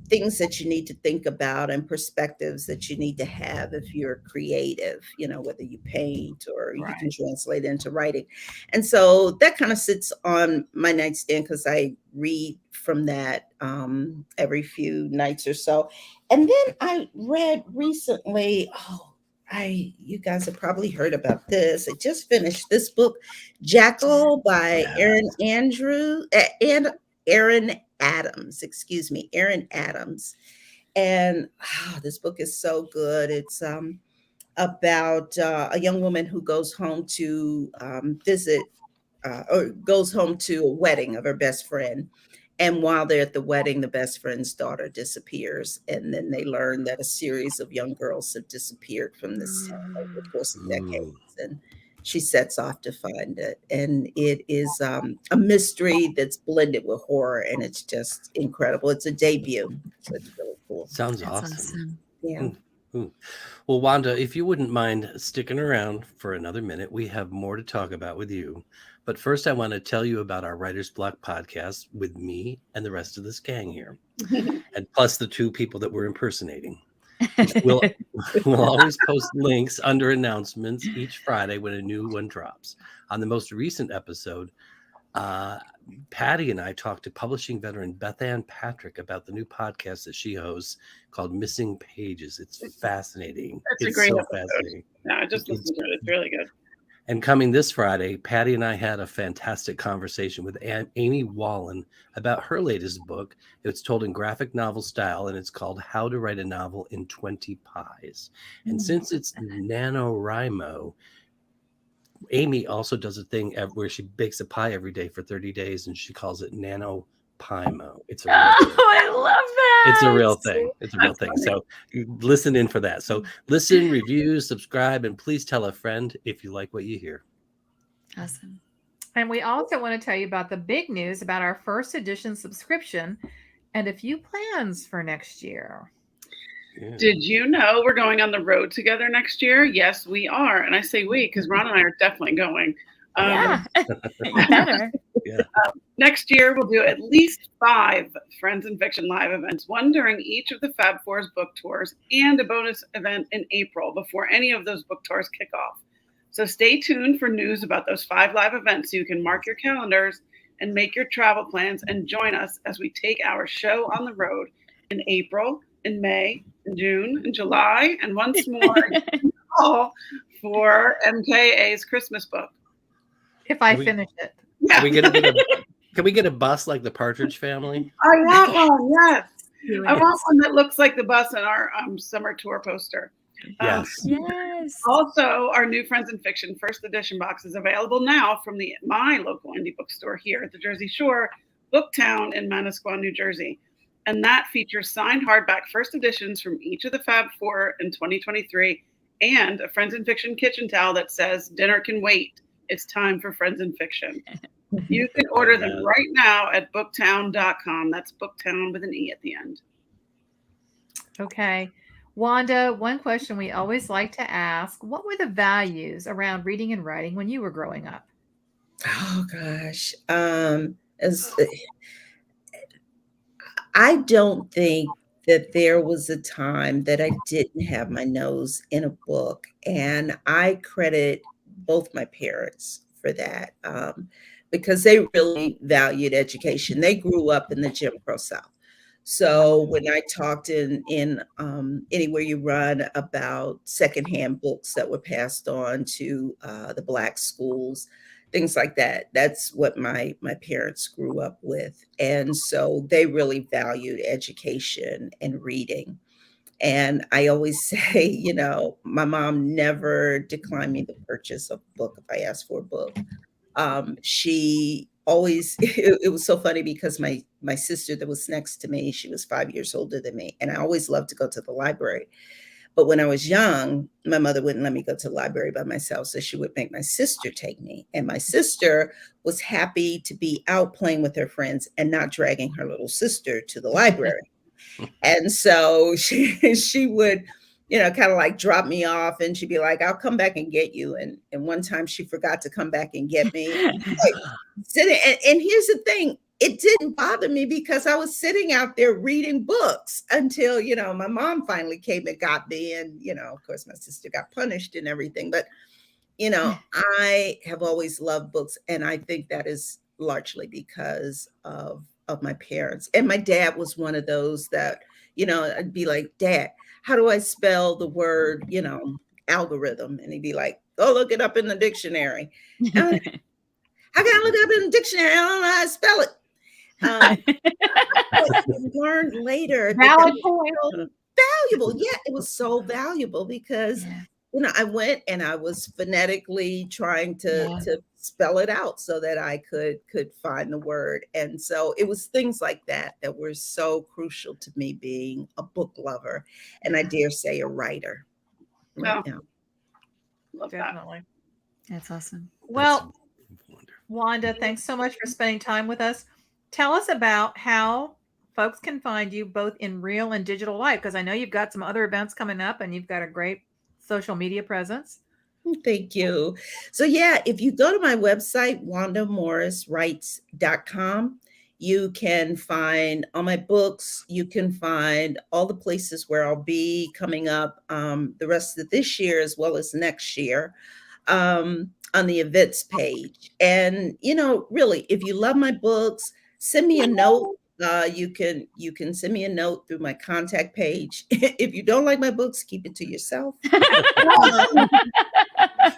things that you need to think about and perspectives that you need to have if you're creative, whether you paint or you can translate into writing. And so that kind of sits on my nightstand because I read from that every few nights or so. And then I read recently, you guys have probably heard about this. I just finished this book, Jackal by Aaron Adams. Aaron Adams. And this book is so good. It's about a young woman who goes home to visit or goes home to a wedding of her best friend. And while they're at the wedding, the best friend's daughter disappears. And then they learn that a series of young girls have disappeared from this town over the course of decades. And she sets off to find it. And it is a mystery that's blended with horror. And it's just incredible. It's a debut. So it's really cool. Sounds awesome. Yeah. Well, Wanda, if you wouldn't mind sticking around for another minute, we have more to talk about with you. But first, I want to tell you about our Writer's Block podcast with me and the rest of this gang here, and plus the two people that we're impersonating. We'll always post links under announcements each Friday when a new one drops. On the most recent episode, Patti and I talked to publishing veteran Beth Ann Patrick about the new podcast that she hosts called Missing Pages. It's fascinating. It's a great episode. Fascinating. No, I just listened to it. It's really good. And coming this Friday, Patti and I had a fantastic conversation with Amy Wallen about her latest book. It's told in graphic novel style, and it's called How to Write a Novel in 20 Pies. And since it's NaNoWriMo, Amy also does a thing where she bakes a pie every day for 30 days, and she calls it NaNoPimo. It's a real thing. I love that. It's a real thing. It's a real thing. So listen in for that. So listen, review, subscribe, and please tell a friend if you like what you hear. Awesome. And we also want to tell you about the big news about our first edition subscription and a few plans for next year. Yeah. Did you know we're going on the road together next year? Yes, we are. And I say we because Ron and I are definitely going. Yeah, better. Yeah. Next year, we'll do at least 5 Friends in Fiction live events, one during each of the Fab Four's book tours and a bonus event in April before any of those book tours kick off. So stay tuned for news about those 5 live events so you can mark your calendars and make your travel plans and join us as we take our show on the road in April, in May, in June, in July, and once more in the fall for MKA's Christmas book. If I finish it. Yeah. Can we get a bus like the Partridge Family? I want one, yes. I want one that looks like the bus in our summer tour poster. Yes. Yes. Also, our new Friends in Fiction first edition box is available now from my local indie bookstore here at the Jersey Shore, Booktown in Manasquan, New Jersey. And that features signed hardback first editions from each of the Fab Four in 2023 and a Friends in Fiction kitchen towel that says, "Dinner can wait. It's time for Friends in Fiction." You can order them right now at booktown.com. That's Booktown with an E at the end. Okay. Wanda, one question we always like to ask, what were the values around reading and writing when you were growing up? Oh gosh. As I don't think that there was a time that I didn't have my nose in a book, and I credit both my parents for that, because they really valued education. They grew up in the Jim Crow South. So when I talked in Anywhere You Run about secondhand books that were passed on to the Black schools, things like that. That's what my parents grew up with. And so they really valued education and reading. And I always say, my mom never declined me the purchase of a book if I asked for a book. She always it was so funny because my sister that was next to me, she was 5 years older than me, and I always loved to go to the library. But when I was young, my mother wouldn't let me go to the library by myself. So she would make my sister take me. And my sister was happy to be out playing with her friends and not dragging her little sister to the library. And so she would, kind of like drop me off, and she'd be like, I'll come back and get you. And one time she forgot to come back and get me. Like, sitting, and here's the thing. It didn't bother me because I was sitting out there reading books until, my mom finally came and got me. And, of course, my sister got punished and everything. But, I have always loved books. And I think that is largely because of my parents. And my dad was one of those that, I'd be like, Dad, how do I spell the word, algorithm? And he'd be like, go look it up in the dictionary. And how can I look it up in the dictionary? I don't know how to spell it. I learned later that valuable. Yeah, it was so valuable because I went and I was phonetically trying to spell it out so that I could find the word. And so it was things like that were so crucial to me being a book lover, and I dare say a writer right now. Love Definitely. That's awesome. Well, Wanda, thanks so much for spending time with us. Tell us about how folks can find you both in real and digital life, because I know you've got some other events coming up and you've got a great social media presence. Thank you. So if you go to my website, wandamorriswrites.com, you can find all my books. You can find all the places where I'll be coming up the rest of this year as well as next year. On the events page. And, really, if you love my books, send me a note. You can send me a note through my contact page. If you don't like my books, keep it to yourself.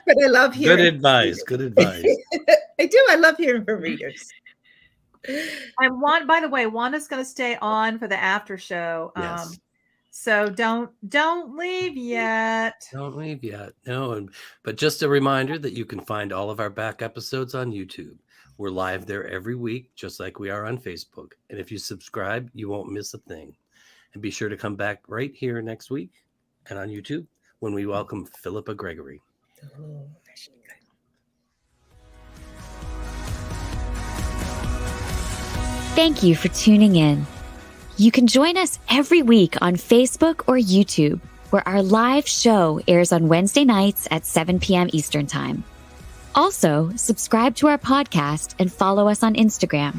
But I love hearing. Good advice. Good advice. I do. I love hearing from readers. And by the way, Wanda's going to stay on for the after show. Yes. So don't leave yet. Don't leave yet. No, but just a reminder that you can find all of our back episodes on YouTube. We're live there every week, just like we are on Facebook. And if you subscribe, you won't miss a thing. And be sure to come back right here next week and on YouTube when we welcome Philippa Gregory. Oh, that should be good. Thank you for tuning in. You can join us every week on Facebook or YouTube, where our live show airs on Wednesday nights at 7 p.m. Eastern Time. Also, subscribe to our podcast and follow us on Instagram.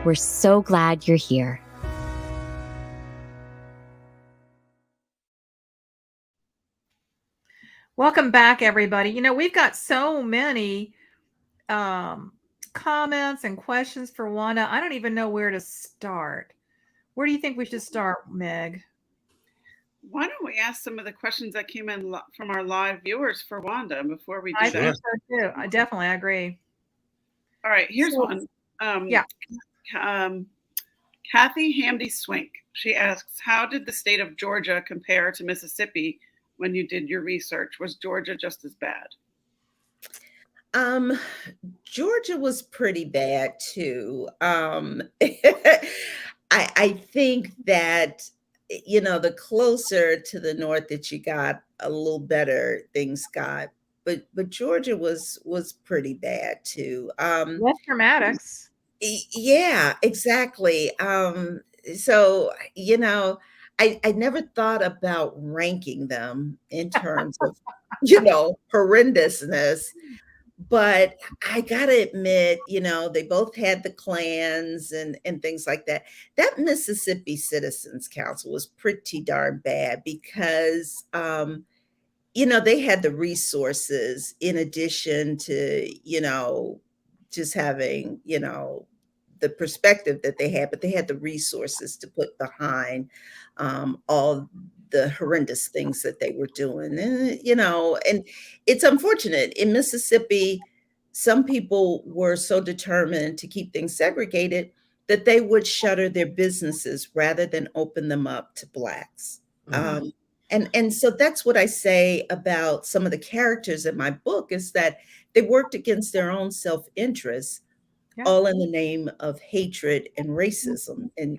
We're so glad you're here. Welcome back, everybody. We've got so many comments and questions for Wanda. I don't even know where to start. Where do you think we should start, Meg? Why don't we ask some of the questions that came in from our live viewers for Wanda before we do I that? think so too. I definitely agree. All right, here's one. Kathy Hamdy Swink. She asks, how did the state of Georgia compare to Mississippi when you did your research? Was Georgia just as bad? Georgia was pretty bad too. I think that, the closer to the north that you got, a little better things got. But Georgia was pretty bad too. Less dramatics. Yeah, exactly. So, I never thought about ranking them in terms of, horrendousness. but I gotta admit, they both had the clans and things like that. That Mississippi Citizens Council was pretty darn bad because they had the resources in addition to, just having, the perspective that they had, but they had the resources to put behind all the horrendous things that they were doing. And it's unfortunate. In Mississippi, some people were so determined to keep things segregated that they would shutter their businesses rather than open them up to Blacks. And so that's what I say about some of the characters in my book, is that they worked against their own self-interest, all in the name of hatred and racism. And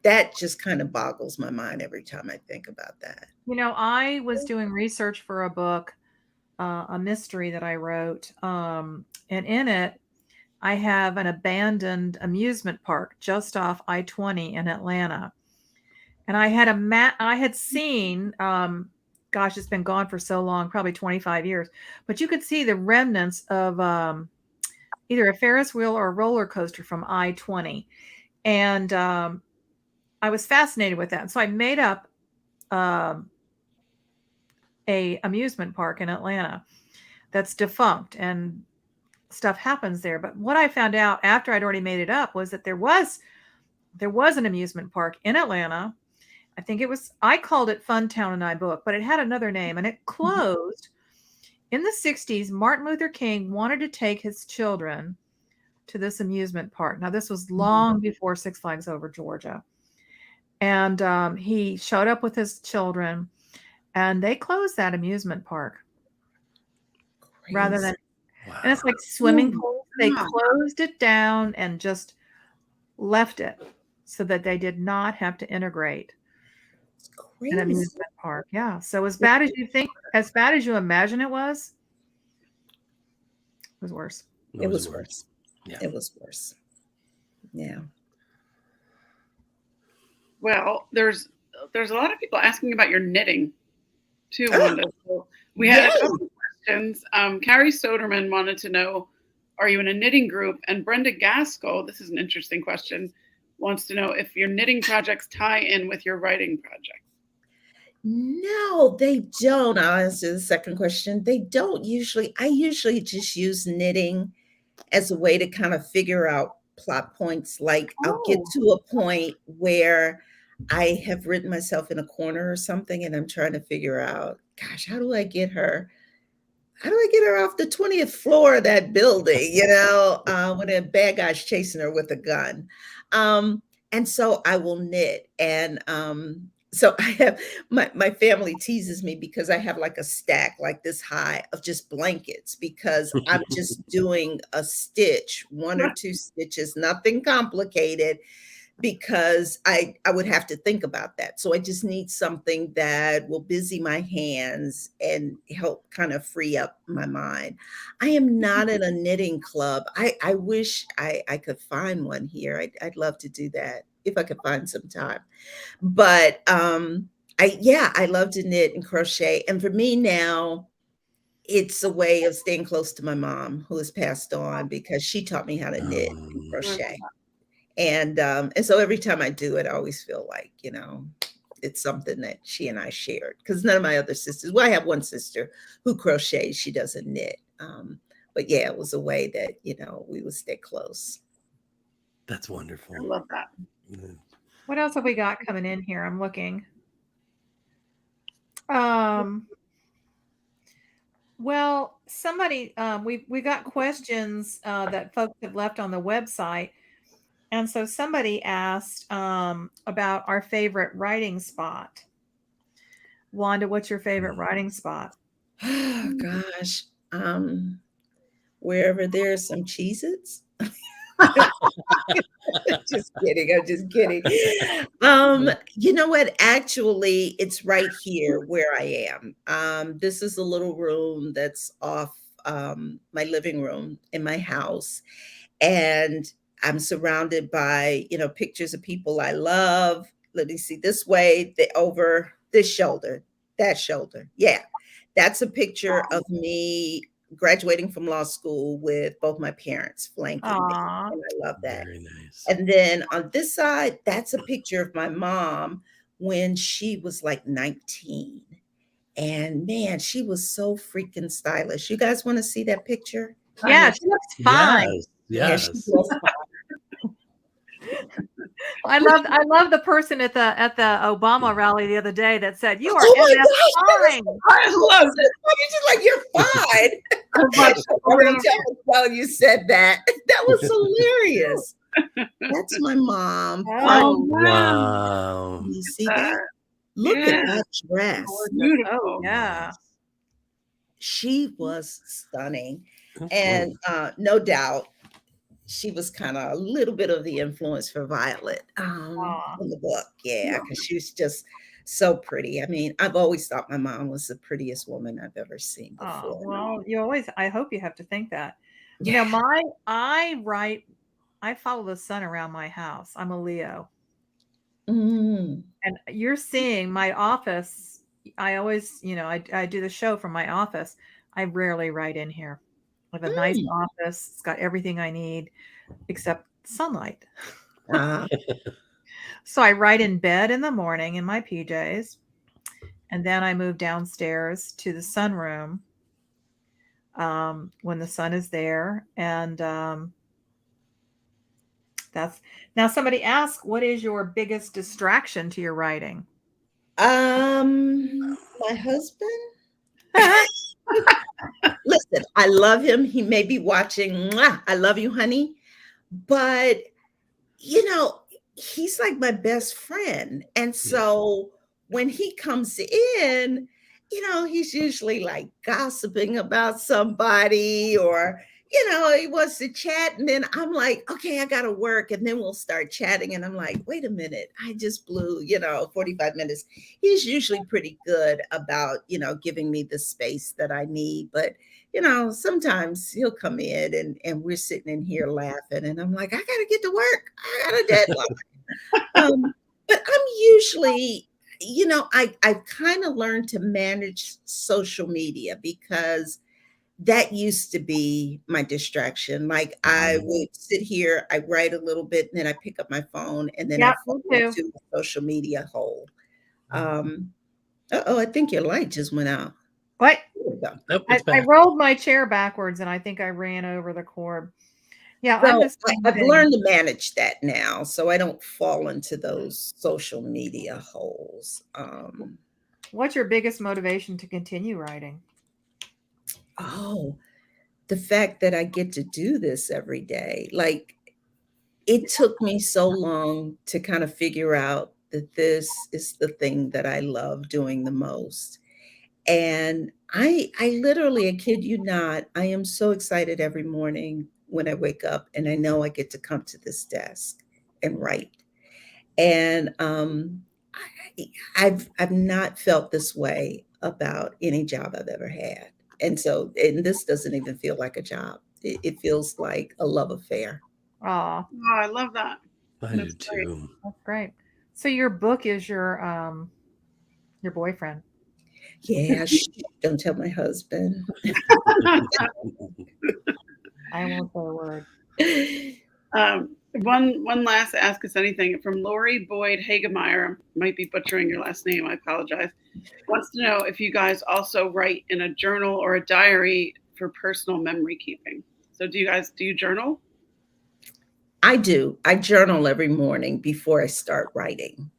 that just kind of boggles my mind every time I think about that. I was doing research for a book, a mystery that I wrote. And in it, I have an abandoned amusement park just off I-20 in Atlanta. And I had seen, gosh, it's been gone for so long, probably 25 years, but you could see the remnants of either a Ferris wheel or a roller coaster from I-20. And I was fascinated with that. And so I made up a amusement park in Atlanta that's defunct, and stuff happens there. But what I found out after I'd already made it up was that there was an amusement park in Atlanta. I called it Funtown in my book, but it had another name, and it closed. In the 60s, Martin Luther King wanted to take his children to this amusement park. Now, this was long before Six Flags Over Georgia. And he showed up with his children, and they closed that amusement park. Crazy. Rather than, wow. And it's like swimming pools. They closed it down and just left it so that they did not have to integrate an amusement park. Yeah. So as bad as you imagine it was worse. It was worse. Yeah. It was worse. Yeah. Well, there's a lot of people asking about your knitting too, Wanda. So we had a couple of questions. Carrie Soderman wanted to know, are you in a knitting group? And Brenda Gaskell, this is an interesting question, wants to know if your knitting projects tie in with your writing project. No, they don't. I'll answer the second question. They don't usually. I usually just use knitting as a way to kind of figure out plot points. Like I'll get to a point where I have written myself in a corner or something, and I'm trying to figure out, gosh, how do I get her off the 20th floor of that building, when a bad guy's chasing her with a gun. And so I will knit. And so I have, my family teases me because I have like a stack like this high of just blankets, because I'm just doing a stitch, 1 or 2 stitches, nothing complicated, because I would have to think about that. So I just need something that will busy my hands and help kind of free up my mind. I am not in a knitting club. I wish I could find one here. I'd love to do that if I could find some time. But I love to knit and crochet. And for me now, it's a way of staying close to my mom, who has passed on, because she taught me how to knit and crochet. And so every time I do it, I always feel like, it's something that she and I shared, because none of my other sisters, I have one sister who crochets, she doesn't knit. But yeah, it was a way that, we would stay close. That's wonderful. I love that. Yeah. What else have we got coming in here? I'm looking. Well, somebody, we got questions that folks have left on the website. And so somebody asked about our favorite writing spot. Wanda, what's your favorite writing spot? Oh, gosh. Wherever there's some Cheez-Its. Just kidding. I'm just kidding. You know what? Actually, it's right here where I am. This is a little room that's off my living room in my house. And I'm surrounded by, pictures of people I love. Let me see, this way, over this shoulder, that shoulder. Yeah, that's a picture of me graduating from law school with both my parents flanking me. Aw. And I love that. Very nice. And then on this side, that's a picture of my mom when she was like 19. And man, she was so freaking stylish. You guys want to see that picture? Yeah, she looks fine. Yes. Yeah, she Yes. was fine. I love the person at the Obama rally the other day that said, "You are Oh my NF gosh, fine." I love it. You're just like, you're fine. I will tell you while you said that. That was hilarious. That's my mom. Oh, Wow. You see that? Look at that dress. Beautiful. Oh, yeah. She was stunning. That's And cool. no doubt, she was kind of a little bit of the influence for Violet in the book. Yeah, because she was just so pretty. I mean, I've always thought my mom was the prettiest woman I've ever seen before. Oh, well, I hope you have to think that. You know, I follow the sun around my house. I'm a Leo. Mm. And you're seeing my office. I always, I do the show from my office. I rarely write in here. I have a nice office. It's got everything I need except sunlight. So I write in bed in the morning in my PJs. And then I move downstairs to the sunroom when the sun is there. And that's now somebody asked, what is your biggest distraction to your writing? My husband. Listen, I love him. He may be watching. Mwah, I love you, honey. But, he's like my best friend. And so when he comes in, he's usually like gossiping about somebody or, he wants to chat. And then I'm like, okay, I got to work. And then we'll start chatting. And I'm like, wait a minute. I just blew, 45 minutes. He's usually pretty good about, giving me the space that I need. But, sometimes he'll come in and we're sitting in here laughing. And I'm like, I got to get to work. I got a deadline. But I'm usually, I've kind of learned to manage social media because that used to be my distraction. Like I would sit here, I write a little bit, and then I pick up my phone, and then I fall into a social media hole. I think your light just went out. What? Nope, I rolled my chair backwards, and I think I ran over the cord. Yeah, well, I've learned to manage that now, so I don't fall into those social media holes. What's your biggest motivation to continue writing? Oh, the fact that I get to do this every day. Like, it took me so long to kind of figure out that this is the thing that I love doing the most. And I literally, I kid you not, I am so excited every morning when I wake up and I know I get to come to this desk and write. And I've not felt this way about any job I've ever had. And this doesn't even feel like a job. It feels like a love affair. Oh, I love that. I do too. That's great. So your book is your boyfriend. Yeah, don't tell my husband. I won't say a word. One last Ask Us Anything from Lori Boyd Hagemeyer. Might be butchering your last name. I apologize. Wants to know if you guys also write in a journal or a diary for personal memory keeping. So do you journal? I do. I journal every morning before I start writing.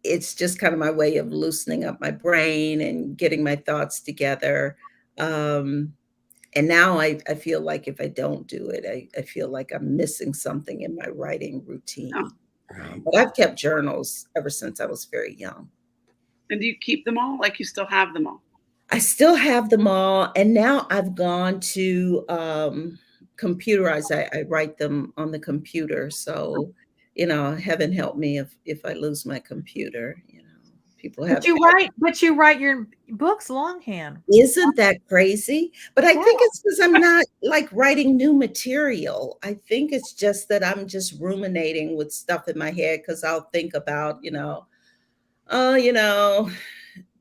It's just kind of my way of loosening up my brain and getting my thoughts together. And now I feel like if I don't do it, I feel like I'm missing something in my writing routine. Oh. But I've kept journals ever since I was very young. And do you keep them all? Like you still have them all? I still have them all. And now I've gone to computerized. I write them on the computer. So, heaven help me if I lose my computer. People have. But you write your books longhand. Isn't that crazy? But I think it's because I'm not like writing new material. I think it's just that I'm just ruminating with stuff in my head because I'll think about,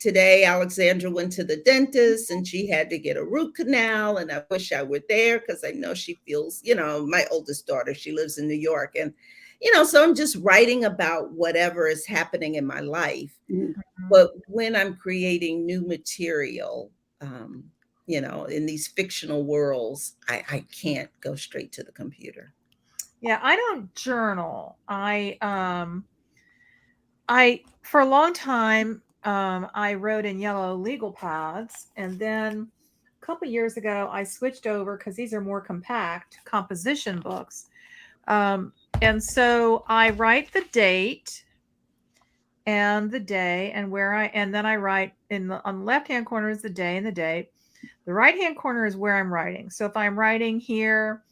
today Alexandra went to the dentist and she had to get a root canal, and I wish I were there because I know she feels, my oldest daughter, she lives in New York, and so I'm just writing about whatever is happening in my life. But when I'm creating new material, in these fictional worlds, I can't go straight to the computer. Yeah, I don't journal. I for a long time, I wrote in yellow legal pads, and then a couple years ago, I switched over because these are more compact composition books. And so I write the date and the day and and then I write on the left-hand corner is the day and the date. The right-hand corner is where I'm writing. So if I'm writing here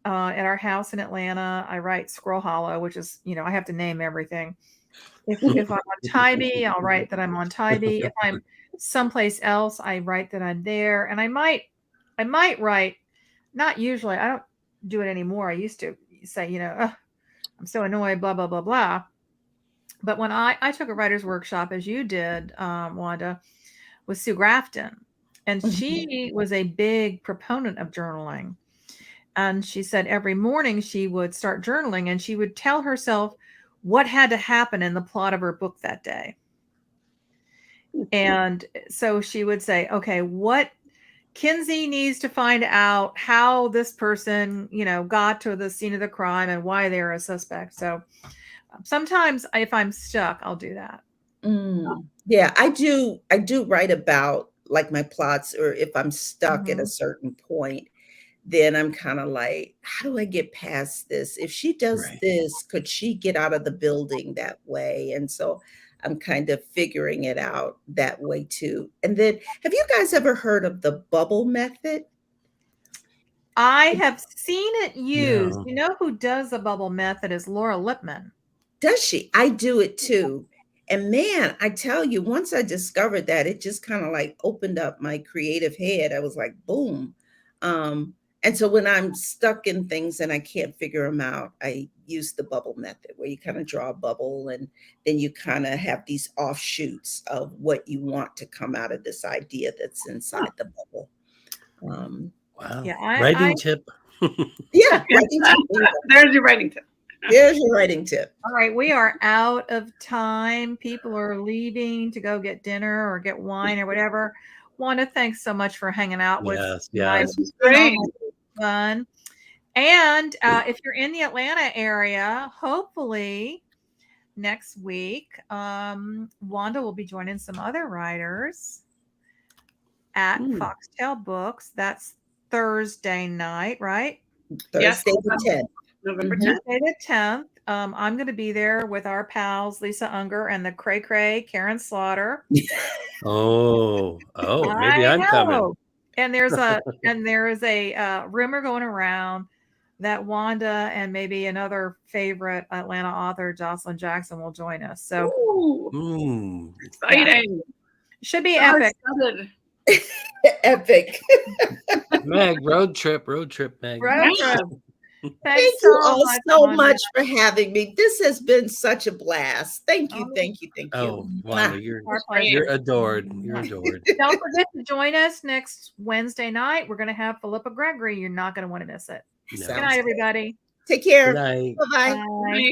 at our house in Atlanta, I write Squirrel Hollow, which is, I have to name everything. If I'm on Tybee, I'll write that I'm on Tybee. If I'm someplace else, I write that I'm there. And I might write, not usually, I don't do it anymore. I used to say, I'm so annoyed, blah, blah, blah, blah. But when I took a writer's workshop, as you did, Wanda, with Sue Grafton, and she was a big proponent of journaling. And she said every morning she would start journaling and she would tell herself what had to happen in the plot of her book that day. And so she would say, okay, what Kinsey needs to find out how this person, got to the scene of the crime and why they're a suspect. So sometimes if I'm stuck, I'll do that. Yeah, I do write about like my plots, or if I'm stuck at a certain point, then I'm kind of like, how do I get past this? If she does this, could she get out of the building that way? And so I'm kind of figuring it out that way too. And then, have you guys ever heard of the bubble method? I have seen it used. No. You know who does the bubble method is Laura Lipman. Does she? I do it too. And man, I tell you, once I discovered that, it just kind of like opened up my creative head. I was like, boom. And so when I'm stuck in things and I can't figure them out, I use the bubble method, where you kind of draw a bubble and then you kind of have these offshoots of what you want to come out of this idea that's inside the bubble. Wow. Yeah, writing tip. Yeah, writing tip. There's your writing tip. There's your writing tip. All right, we are out of time. People are leaving to go get dinner or get wine or whatever. Wanda, thanks so much for hanging out with us. Yes, great. Fun. And if you're in the Atlanta area, hopefully next week, Wanda will be joining some other writers at Foxtail Books. That's Thursday night, right? Thursday the 10th. November 10th. Thursday the 10th. I'm going to be there with our pals, Lisa Unger and the Cray Cray, Karen Slaughter. Oh, maybe I'm coming. And there is a rumor going around that Wanda and maybe another favorite Atlanta author, Jocelyn Jackson, will join us. So exciting! Should be epic. Epic. Meg, road trip, Meg. Road trip. Thank you all so much for having me. This has been such a blast. Thank you. Oh, Wanda, you're adored. You're adored. Don't forget to join us next Wednesday night. We're going to have Philippa Gregory. You're not going to want to miss it. No. Good night, everybody. Take care. Good night. Bye-bye. Bye.